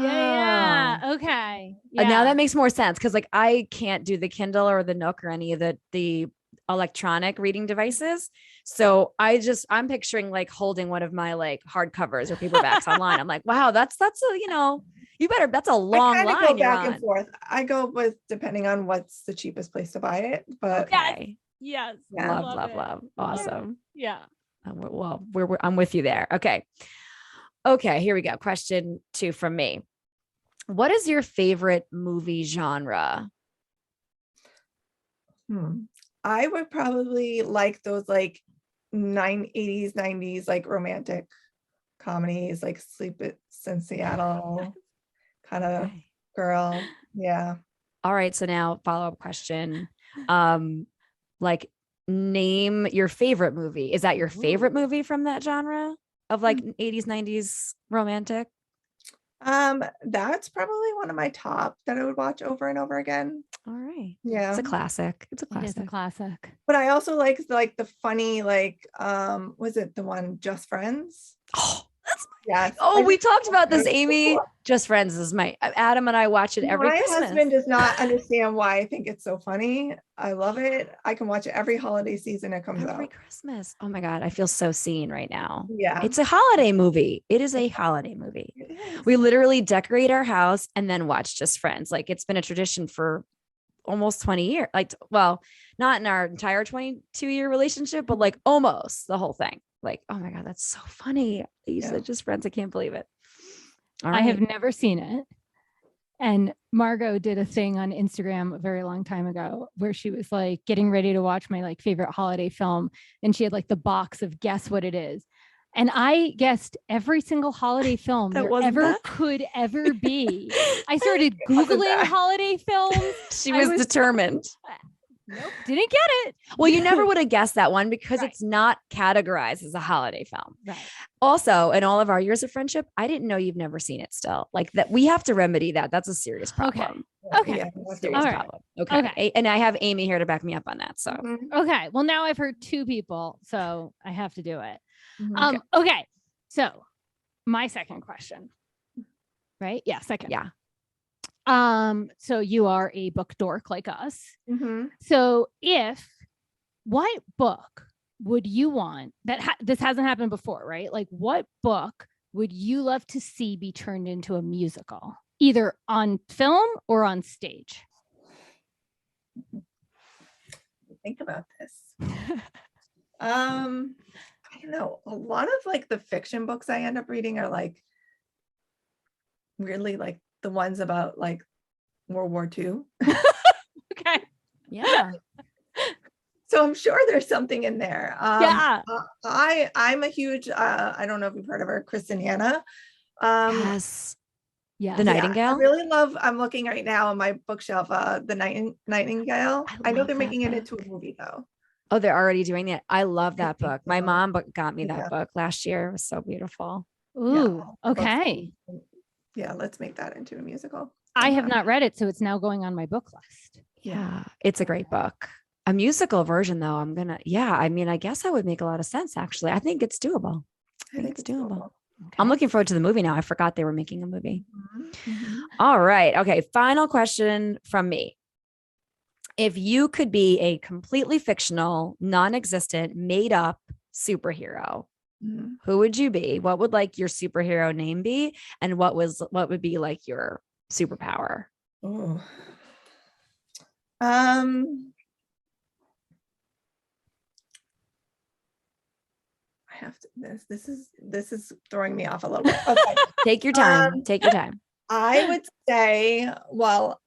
yeah. Okay. Yeah. Now that makes more sense because like I can't do the Kindle or the Nook or any of the electronic reading devices. So I'm picturing like holding one of my like hardcovers or paperbacks online. I'm like, wow, that's a, You better, that's a I long kind of line go you're back on. and forth. I go with depending on what's the cheapest place to buy it. But Okay. Yes. Yeah. Love. Awesome. Yeah. Well, I'm with you there. Okay. Okay, here we go. Question 2 from me. What is your favorite movie genre? I would probably like those like 80s, 90s, like romantic comedies, like Sleepless in Seattle kind of Okay. girl. Yeah. All right. So now follow-up question. Like name your favorite movie. Is that your favorite movie from that genre of like 80s, 90s romantic? That's probably one of my top that I would watch over and over again. All right. Yeah. It's a classic. It's a It is a classic. classic. But I also like the funny, like, was it the one Just Friends? Oh, that's Yes. Oh, we talked Just about this, Friends Amy. before. Just Friends is my Adam and I watch it every My Christmas. husband does not understand why I think it's so funny. I love it. I can watch it every holiday season it comes Every out. Christmas. Oh my God. I feel so seen right now. Yeah. It's a holiday movie. It is a holiday movie. It is. We literally decorate our house and then watch Just Friends. Like it's been a tradition for almost 20 years. Like, well, not in our entire 22-year relationship, but like almost the whole thing. Like, oh my God, that's so funny. You said Just Friends. I can't believe it. All right. I have never seen it. And Margot did a thing on Instagram a very long time ago where she was like getting ready to watch my like favorite holiday film. And she had like the box of guess what it is. And I guessed every single holiday film That there wasn't ever that? could ever be. I started wasn't Googling that. holiday films. She I was was- determined. Nope, didn't get it. Well, you never would have guessed that one because Right. it's not categorized as a holiday film. Right. Also, in all of our years of friendship, I didn't know you've never seen it still. Like that, we have to remedy that. That's a serious problem. Okay. Yeah, we'll have to Serious All right. problem. Okay. Okay. And I have Amy here to back me up on that. So Mhm. Okay. Well, now I've heard two people, so I have to do it. Mhm. Okay. So my second question. Right? Yeah, second. yeah. So you are a book dork like us. Mhm. So what book would you want this hasn't happened before, right? Like what book would you love to see be turned into a musical, either on film or on stage? Think about this. I don't know. A lot of like the fiction books I end up reading are like weirdly like the ones about like World War II. Okay. Yeah. So I'm sure there's something in there. Yeah. I'm a huge I don't know if you've heard of her, Kristen Hanna. Yes. Yeah. The Nightingale. I really love, I'm looking right now on my bookshelf, the Nightingale. I know love they're that making it into book. a movie though. Oh, they're already doing that. I love that think book. My so. mom got me that Yeah. book last year. It was so beautiful. Ooh. Yeah. Okay. Yeah, let's make that into a musical. I have not read it, so it's now going on my book list. Yeah. It's a great book. A musical version, though, I mean, I guess that would make a lot of sense, actually. I think it's doable. I think it's doable. I'm looking forward to the movie now. I forgot they were making a movie. Mhm. All right. Okay. Final question from me. If you could be a completely fictional, non-existent, made up superhero, Mhm. who would you be? What would like your superhero name be? And what would be like your superpower? Ooh. I have to this is throwing me off a little bit. Okay. Take your time. Take your time. I would say, well,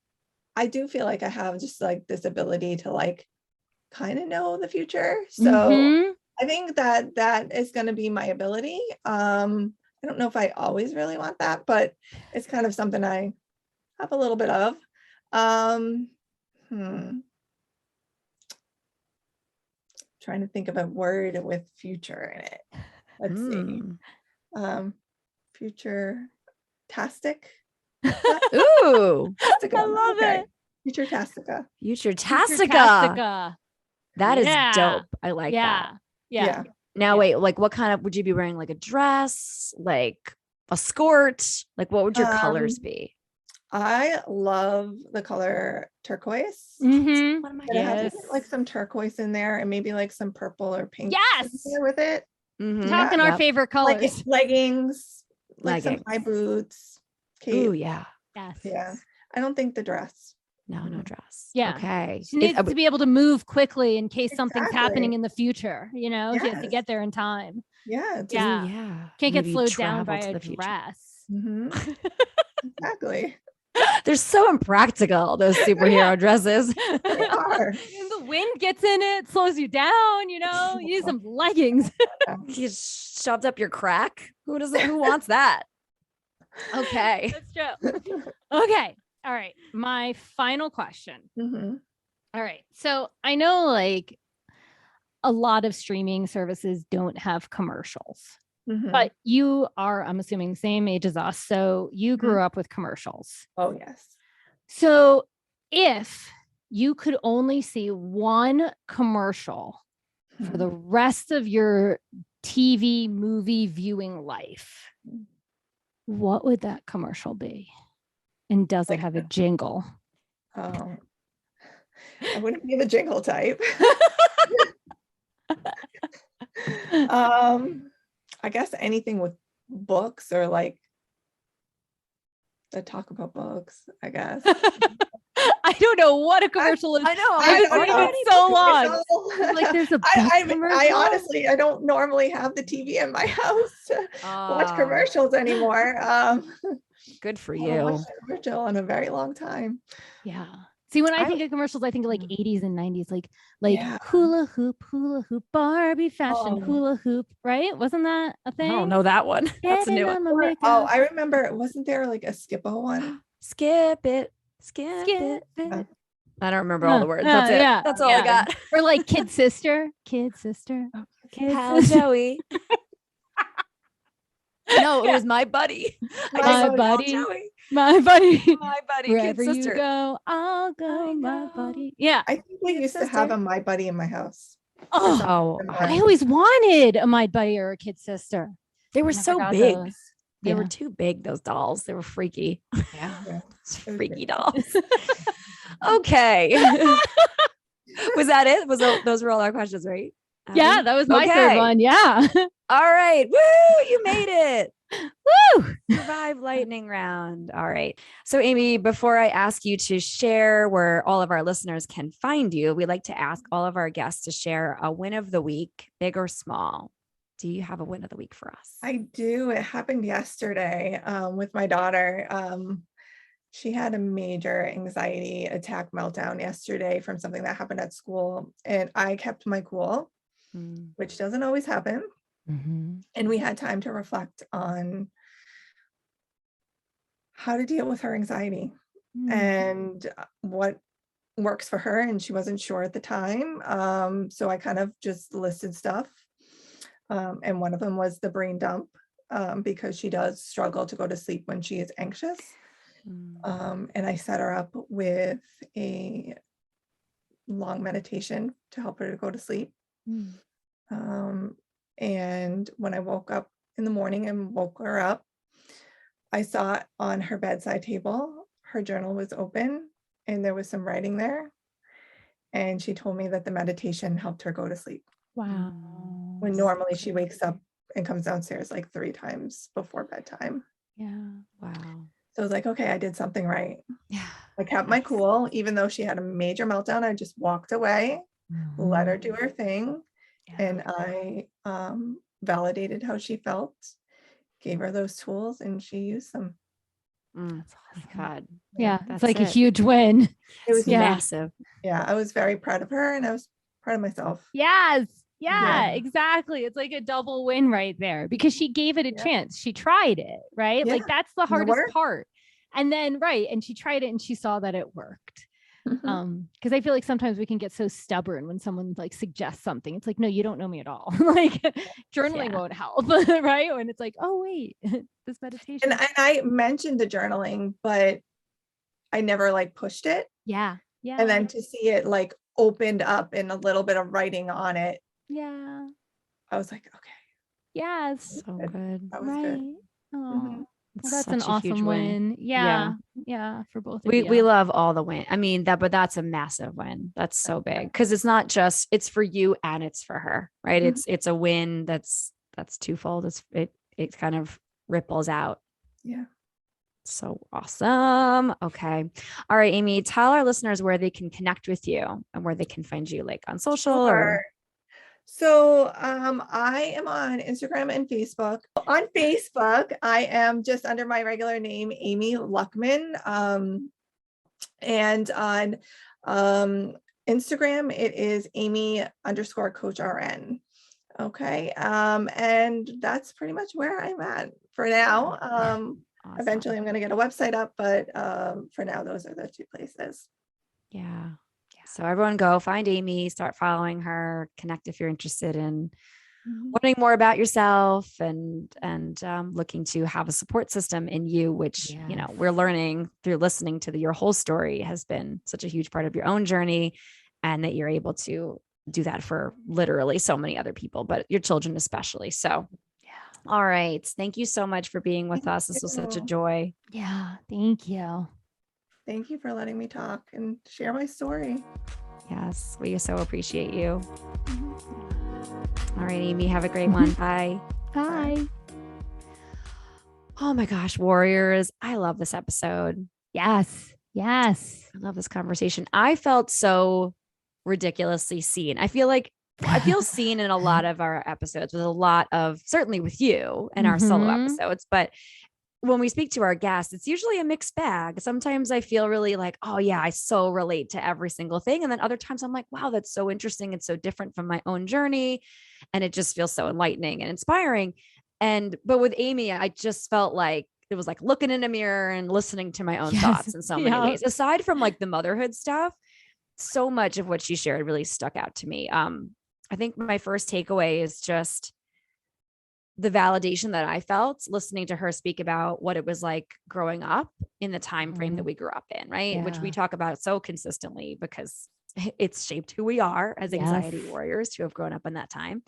I do feel like I have just like this ability to like kind of know the future. So Mhm. I think that is going to be my ability. I don't know if I always really want that, but it's kind of something I have a little bit of. Trying to think of a word with future in it. Let's see. Future-tastic. Ooh. I love it. Future-tastica. Future-tastica. That is Yeah. dope. I like that. Yeah. Now, Yeah. wait, like what kind of, would you be wearing like a dress, like a skirt? Like what would your colors be? I love the color turquoise. Mhm. One of my But it has Yes. like some turquoise in there and maybe like some purple or pink Yes. in there with it. Mhm. Talking our Yep. favorite colors. Leggings, like some Leggings. high boots. Ooh, yeah. Yes. Yeah. I don't think the dress. No, no dress. Yeah. Okay. She needs to be able to move quickly in case something's happening Exactly. in the future. You know, she has to Yes. get there in time. Yeah. Just, Yeah. Yeah. Can't get Maybe slowed down travel by to a the future. dress. Mhm. Exactly. They're so impractical, those superhero dresses. They are. And the wind gets in it, slows you down, you know, you need some leggings. You shoved up your crack. Who wants that? Okay. That's true. Okay. All right. My final question. Mhm. All right. So I know like a lot of streaming services don't have commercials, Mhm. but you are, I'm assuming, same age as us. So you grew up with commercials. Oh, yes. So if you could only see one commercial for the rest of your TV movie viewing life, what would that commercial be? And does it have a jingle? Oh, I wouldn't be the jingle type. I guess anything with books or like that talk about books, I guess. I don't know what a commercial is. I know. I've don't been know. reading it so long. Commercial. Like there's a book I commercial? honestly, I don't normally have the TV in my house to watch commercials anymore. Good for I haven't you. watched a commercial in a very long time. Yeah. See, when I I- think of commercials, I think of like 80s and 90s, like Yeah. hula hoop, Barbie fashion, Oh. hula hoop, right? Wasn't that a I thing? don't know that one. That's a Getting new one. on my Oh, makeup. I remember. Wasn't there like a Skippo one? Skip it. Skip Skip it. it. I don't remember all the words. That's it. Yeah. That's all I got. Or like kid sister, kid Pal sister. Joey. No, it was my buddy. My buddy. Joey. My buddy. My buddy. Wherever Kid you sister. go, I'll go, I my go. buddy. Yeah. I think we Kid used to have sister. a My Buddy in my house. Oh, Oh, I always wanted a my buddy or a kid sister. they were Never so got big. those. They were Yeah. too big, those dolls. They were freaky. Yeah. Freaky dolls. Okay. Was that it? Those were all our questions, right? Yeah, Abby? that was my Okay. third one. Yeah. All right. Woo! You made it. Woo! Survive lightning round. All right. So, Amy, before I ask you to share where all of our listeners can find you, we like to ask all of our guests to share a win of the week, big or small. Do you have a win of the week for us? I do. It happened yesterday with my daughter. She had a major anxiety attack meltdown yesterday from something that happened at school, and I kept my cool, which doesn't always happen. And we had time to reflect on how to deal with her anxiety and what works for her. And she wasn't sure at the time. So I kind of just listed stuff. And one of them was the brain dump, because she does struggle to go to sleep when she is anxious. And I set her up with a long meditation to help her to go to sleep. And when I woke up in the morning and woke her up, I saw on her bedside table, her journal was open and there was some writing there. And she told me that the meditation helped her go to sleep. Wow. When normally she wakes up and comes downstairs like 3 times before bedtime. Yeah. Wow. So I was like, okay, I did something right. Yeah. I kept my cool, even though she had a major meltdown. I just walked away, let her do her thing. And I validated how she felt, gave her those tools, and she used them. That's God. Yeah. That's It's like a it. huge win. It was Massive. Yeah, I was very proud of her and I was proud of myself. Yes. Yeah, Yeah. exactly. It's like a double win right there because she gave it a chance. She tried it, right? Yeah. Like that's the And it hardest worked. part. And then, right. And she tried it and she saw that it worked. Because I feel like sometimes we can get so stubborn when someone like suggests something. It's like, no, you don't know me at all. Like journaling won't help, right? When it's like, oh wait, this meditation. And I mentioned the journaling, but I never like pushed it. Yeah. And then to see it like opened up and a little bit of writing on it, yeah. I was like, okay, Yes. So good. that was Right. good. Oh, It's that's an such a huge awesome win. Yeah. For both of you. We love all the win. I mean but that's a massive win. That's so big because it's not just it's for you and it's for her, right? It's a win that's twofold. It kind of ripples out. Yeah. So awesome. Okay. All right, Amy, tell our listeners where they can connect with you and where they can find you, like on social or. Sure. So I am on Instagram and Facebook. On Facebook, I am just under my regular name, Amy Luckman. And on Instagram, it is Amy_Coach RN. Okay. And that's pretty much where I'm at for now. Awesome. Eventually I'm going to get a website up, but for now, those are the two places. Yeah. So everyone go find Amy, start following her, connect if you're interested in learning more about yourself and looking to have a support system in you, which, you know, we're learning through listening to your whole story has been such a huge part of your own journey, and that you're able to do that for literally so many other people, but your children especially. So, all right. Thank you so much for being with us. This was such a joy. Yeah. Thank you. Thank you for letting me talk and share my story. Yes, we so appreciate you. All right, Amy, have a great one. Bye. Bye. Oh my gosh, warriors. I love this episode. Yes. Yes. I love this conversation. I felt so ridiculously seen. I feel seen in a lot of our episodes, with a lot of, certainly with you and our solo episodes, but when we speak to our guests, it's usually a mixed bag. Sometimes I feel really like, oh yeah, I so relate to every single thing. And then other times I'm like, wow, that's so interesting. It's so different from my own journey. And it just feels so enlightening and inspiring. But with Amy, I just felt like it was like looking in a mirror and listening to my own thoughts in so many ways. Aside from like the motherhood stuff, so much of what she shared really stuck out to me. I think my first takeaway is just the validation that I felt listening to her speak about what it was like growing up in the time frame that we grew up in, right? Yeah. Which we talk about so consistently because it's shaped who we are as anxiety warriors who have grown up in that time.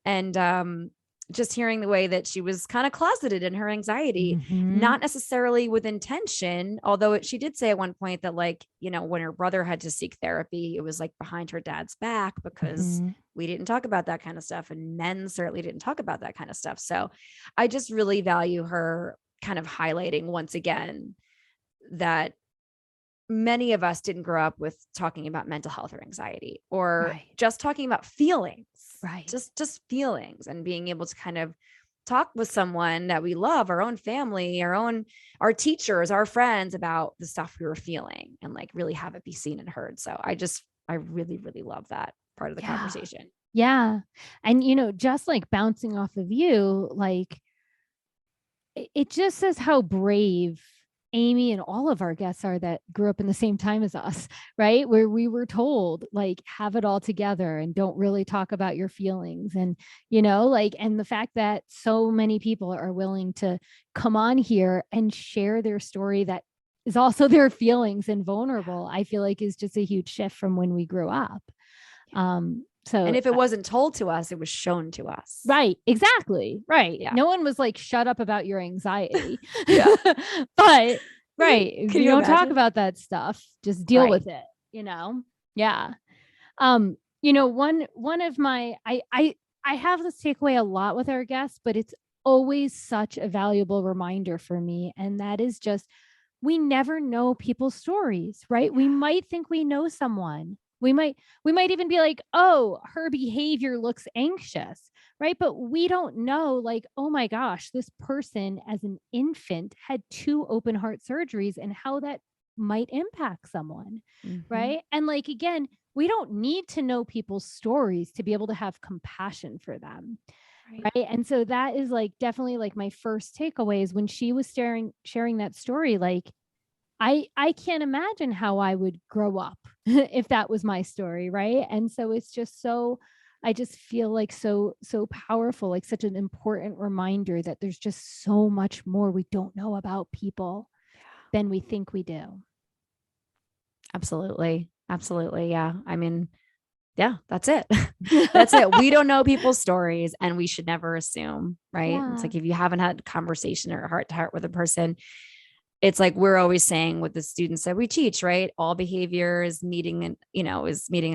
And just hearing the way that she was kind of closeted in her anxiety, not necessarily with intention, although she did say at one point that, like, you know, when her brother had to seek therapy, it was like behind her dad's back because we didn't talk about that kind of stuff. And men certainly didn't talk about that kind of stuff. So I just really value her kind of highlighting once again that many of us didn't grow up with talking about mental health or anxiety, or just talking about feelings, just feelings, and being able to kind of talk with someone that we love, our own family, our teachers, our friends, about the stuff we were feeling, and like really have it be seen and heard. So I really, really love that part of the conversation. Yeah. And, you know, just like bouncing off of you, like it just says how brave Amy and all of our guests are that grew up in the same time as us, right? Where we were told, like, have it all together and don't really talk about your feelings. And, you know, like, and the fact that so many people are willing to come on here and share their story that is also their feelings and vulnerable, I feel like is just a huge shift from when we grew up. So, and if it wasn't told to us, it was shown to us. Right. Exactly. Right. Yeah. No one was like, shut up about your anxiety. But if you don't talk about that stuff, just deal with it, you know? Yeah. You know, one of my, I have this takeaway a lot with our guests, but it's always such a valuable reminder for me. And that is just, we never know people's stories, right? We might think we know someone. We might even be like, oh, her behavior looks anxious, right? But we don't know, like, oh my gosh, this person as an infant had 2 open heart surgeries and how that might impact someone, right? And like, again, we don't need to know people's stories to be able to have compassion for them. Right. And so that is like definitely like my first takeaway is when she was sharing that story, like, I can't imagine how I would grow up if that was my story. Right. And so it's just I just feel like so powerful, like such an important reminder that there's just so much more we don't know about people than we think we do. Absolutely. Absolutely. Yeah. I mean, yeah, that's it. That's it. We don't know people's stories and we should never assume, right? Yeah. It's like, if you haven't had a conversation or heart to heart with a person, it's like we're always saying with the students that we teach, right? All behavior is meeting an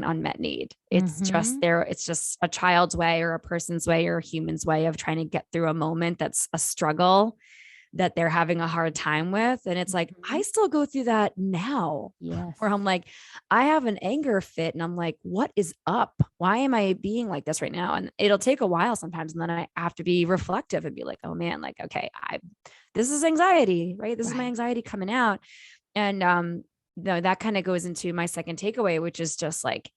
unmet need. It's just it's just a child's way or a person's way or a human's way of trying to get through a moment that's a struggle that they're having a hard time with. And it's like, I still go through that now. Yes. Where I'm like, I have an anger fit and I'm like, what is up? Why am I being like this right now? And it'll take a while sometimes. And then I have to be reflective and be like, oh man, like, okay, this is anxiety, right? This is my anxiety coming out. And, that kind of goes into my second takeaway, which is just like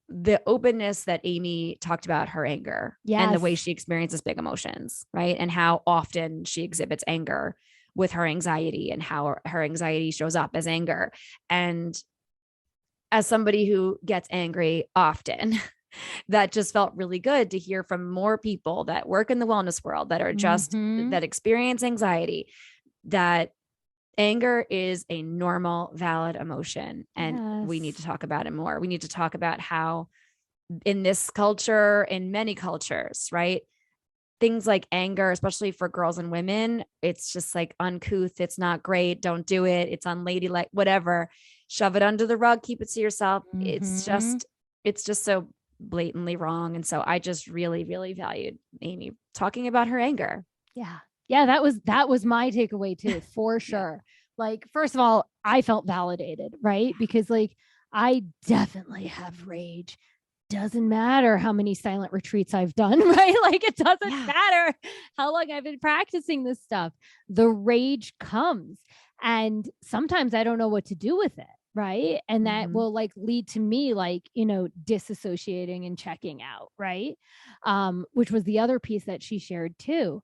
the openness that Amy talked about her anger and the way she experiences big emotions, right? And how often she exhibits anger with her anxiety and how her anxiety shows up as anger. And as somebody who gets angry often, that just felt really good to hear from more people that work in the wellness world that are just that experience anxiety, that anger is a normal, valid emotion. And we need to talk about it more. We need to talk about how in this culture, in many cultures, right? Things like anger, especially for girls and women, it's just like uncouth. It's not great. Don't do it. It's unladylike, whatever. Shove it under the rug. Keep it to yourself. It's just so blatantly wrong. And so I just really, really valued Amy talking about her anger. Yeah, that was my takeaway too, for sure. Like, first of all, I felt validated, right? Because like, I definitely have rage. Doesn't matter how many silent retreats I've done, right? Like, it doesn't matter how long I've been practicing this stuff. The rage comes. And sometimes I don't know what to do with it, right? And that will like lead to me like, disassociating and checking out, right? Which was the other piece that she shared too.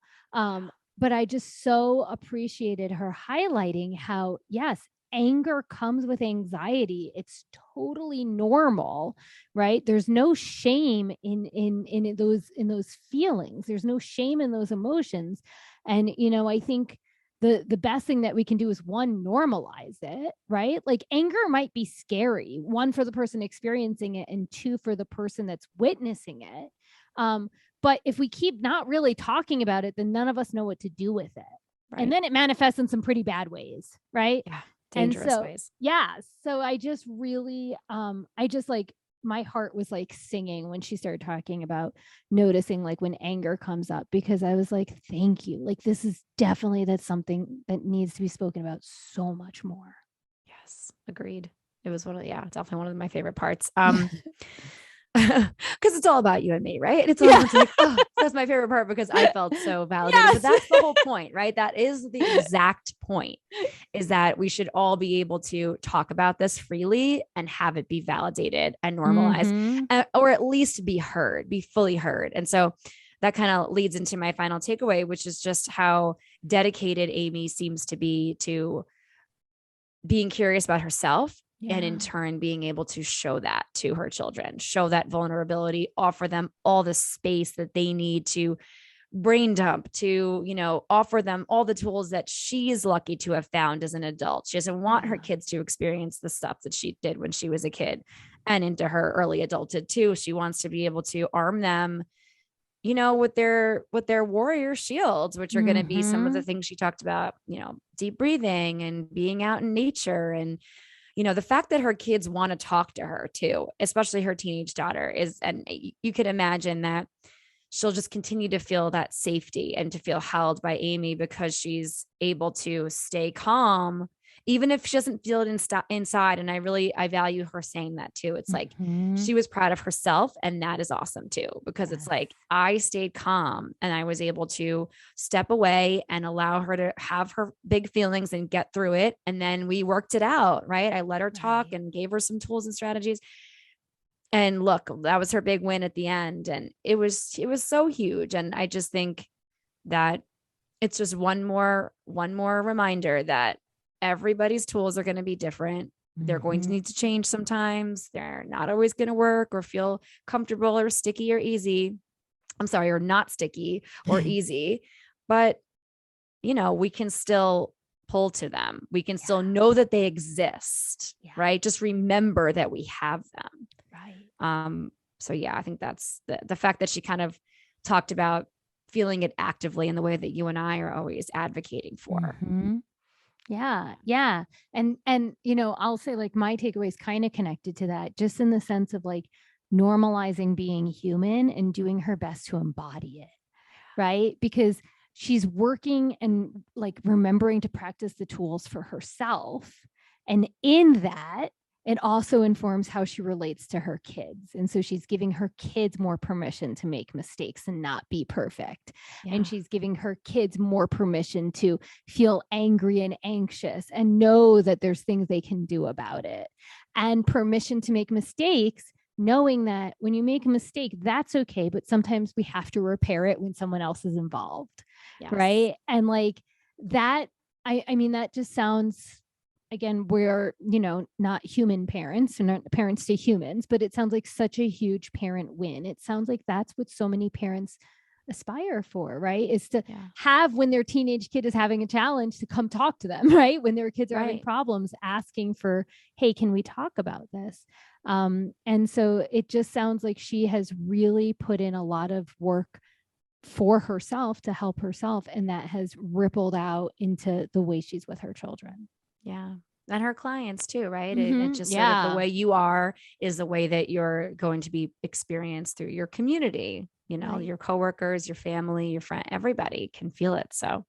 But I just so appreciated her highlighting how, yes, anger comes with anxiety. It's totally normal, right? There's no shame in those feelings. There's no shame in those emotions. And, I think the best thing that we can do is, one, normalize it, right? Like, anger might be scary, one, for the person experiencing it, and two, for the person that's witnessing it. But if we keep not really talking about it, then none of us know what to do with it. Right. And then it manifests in some pretty bad ways, right? Yeah, dangerous ways. Yeah. So I just really, my heart was like singing when she started talking about noticing like when anger comes up, because I was like, thank you. Like, this is definitely, that's something that needs to be spoken about so much more. Yes, agreed. It was definitely one of my favorite parts. Because it's all about you and me, right? It's almost like, that's my favorite part because I felt so validated. But that's the whole point, right? That is the exact point, is that we should all be able to talk about this freely and have it be validated and normalized, or at least be heard, be fully heard. And so that kind of leads into my final takeaway, which is just how dedicated Amy seems to be to being curious about herself. And in turn, being able to show that to her children, show that vulnerability, offer them all the space that they need to brain dump, to, offer them all the tools that she is lucky to have found as an adult. She doesn't want her kids to experience the stuff that she did when she was a kid and into her early adulthood too. She wants to be able to arm them, with their warrior shields, which are going to be some of the things she talked about, deep breathing and being out in nature. And the fact that her kids want to talk to her too, especially her teenage daughter, and you could imagine that she'll just continue to feel that safety and to feel held by Amy because she's able to stay calm, even if she doesn't feel it inside. And I value her saying that too. It's like, she was proud of herself, and that is awesome too, because it's like, I stayed calm and I was able to step away and allow her to have her big feelings and get through it. And then we worked it out, right? I let her talk and gave her some tools and strategies. And look, that was her big win at the end. And it was so huge. And I just think that it's just one more reminder that everybody's tools are going to be different. They're going to need to change sometimes. They're not always going to work or feel comfortable or sticky or easy. I'm sorry, or not sticky or easy. But, we can still pull to them. We can still know that they exist, right? Just remember that we have them. Right. So I think that's the fact that she kind of talked about feeling it actively in the way that you and I are always advocating for. Yeah. And, I'll say like my takeaway is kind of connected to that, just in the sense of like normalizing being human and doing her best to embody it. Right. Because she's working and like remembering to practice the tools for herself. And in that, it also informs how she relates to her kids. And so she's giving her kids more permission to make mistakes and not be perfect. Yeah. And she's giving her kids more permission to feel angry and anxious and know that there's things they can do about it. And permission to make mistakes, knowing that when you make a mistake, that's okay. But sometimes we have to repair it when someone else is involved. Yes. Right. And like that, I mean, that just sounds, again, we're, not human parents and not parents to humans, but it sounds like such a huge parent win. It sounds like that's what so many parents aspire for, right? Is to have, when their teenage kid is having a challenge, to come talk to them, right? When their kids are having problems, asking for, hey, can we talk about this? And so it just sounds like she has really put in a lot of work for herself to help herself. And that has rippled out into the way she's with her children. Yeah. And her clients too, right? Mm-hmm. It just sort of the way you are is the way that you're going to be experienced through your community, your coworkers, your family, your friend, everybody can feel it. So,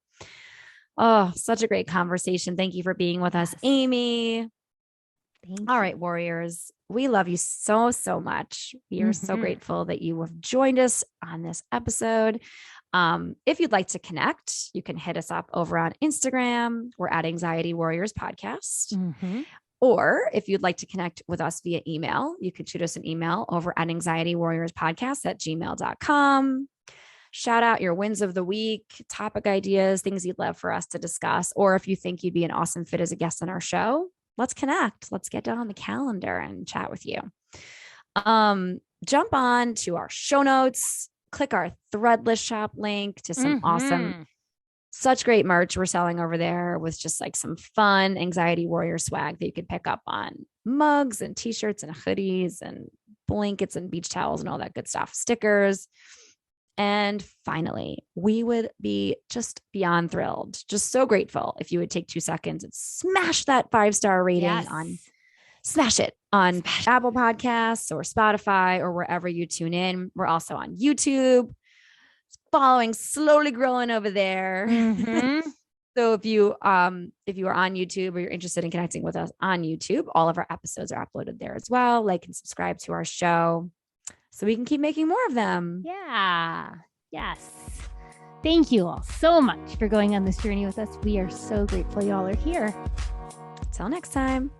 oh, such a great conversation. Thank you for being with us, Amy. All right, warriors, we love you so, so much. We are so grateful that you have joined us on this episode. If you'd like to connect, you can hit us up over on Instagram. We're at Anxiety Warriors Podcast. Or if you'd like to connect with us via email, you can shoot us an email over at anxietywarriorspodcast@gmail.com. Shout out your wins of the week, topic ideas, things you'd love for us to discuss. Or if you think you'd be an awesome fit as a guest on our show, let's connect. Let's get down on the calendar and chat with you. Jump on to our show notes. Click our Threadless shop link to some awesome, such great merch we're selling over there with just like some fun Anxiety Warrior swag that you can pick up on mugs and t-shirts and hoodies and blankets and beach towels and all that good stuff, stickers. And finally, we would be just beyond thrilled, just so grateful if you would take 2 seconds and smash that 5-star rating on Apple Podcasts or Spotify or wherever you tune in. We're also on YouTube, following slowly growing over there. So if you are on YouTube or you're interested in connecting with us on YouTube, all of our episodes are uploaded there as well. Like and subscribe to our show so we can keep making more of them. Yeah. Yes. Thank you all so much for going on this journey with us. We are so grateful y'all are here. Until next time.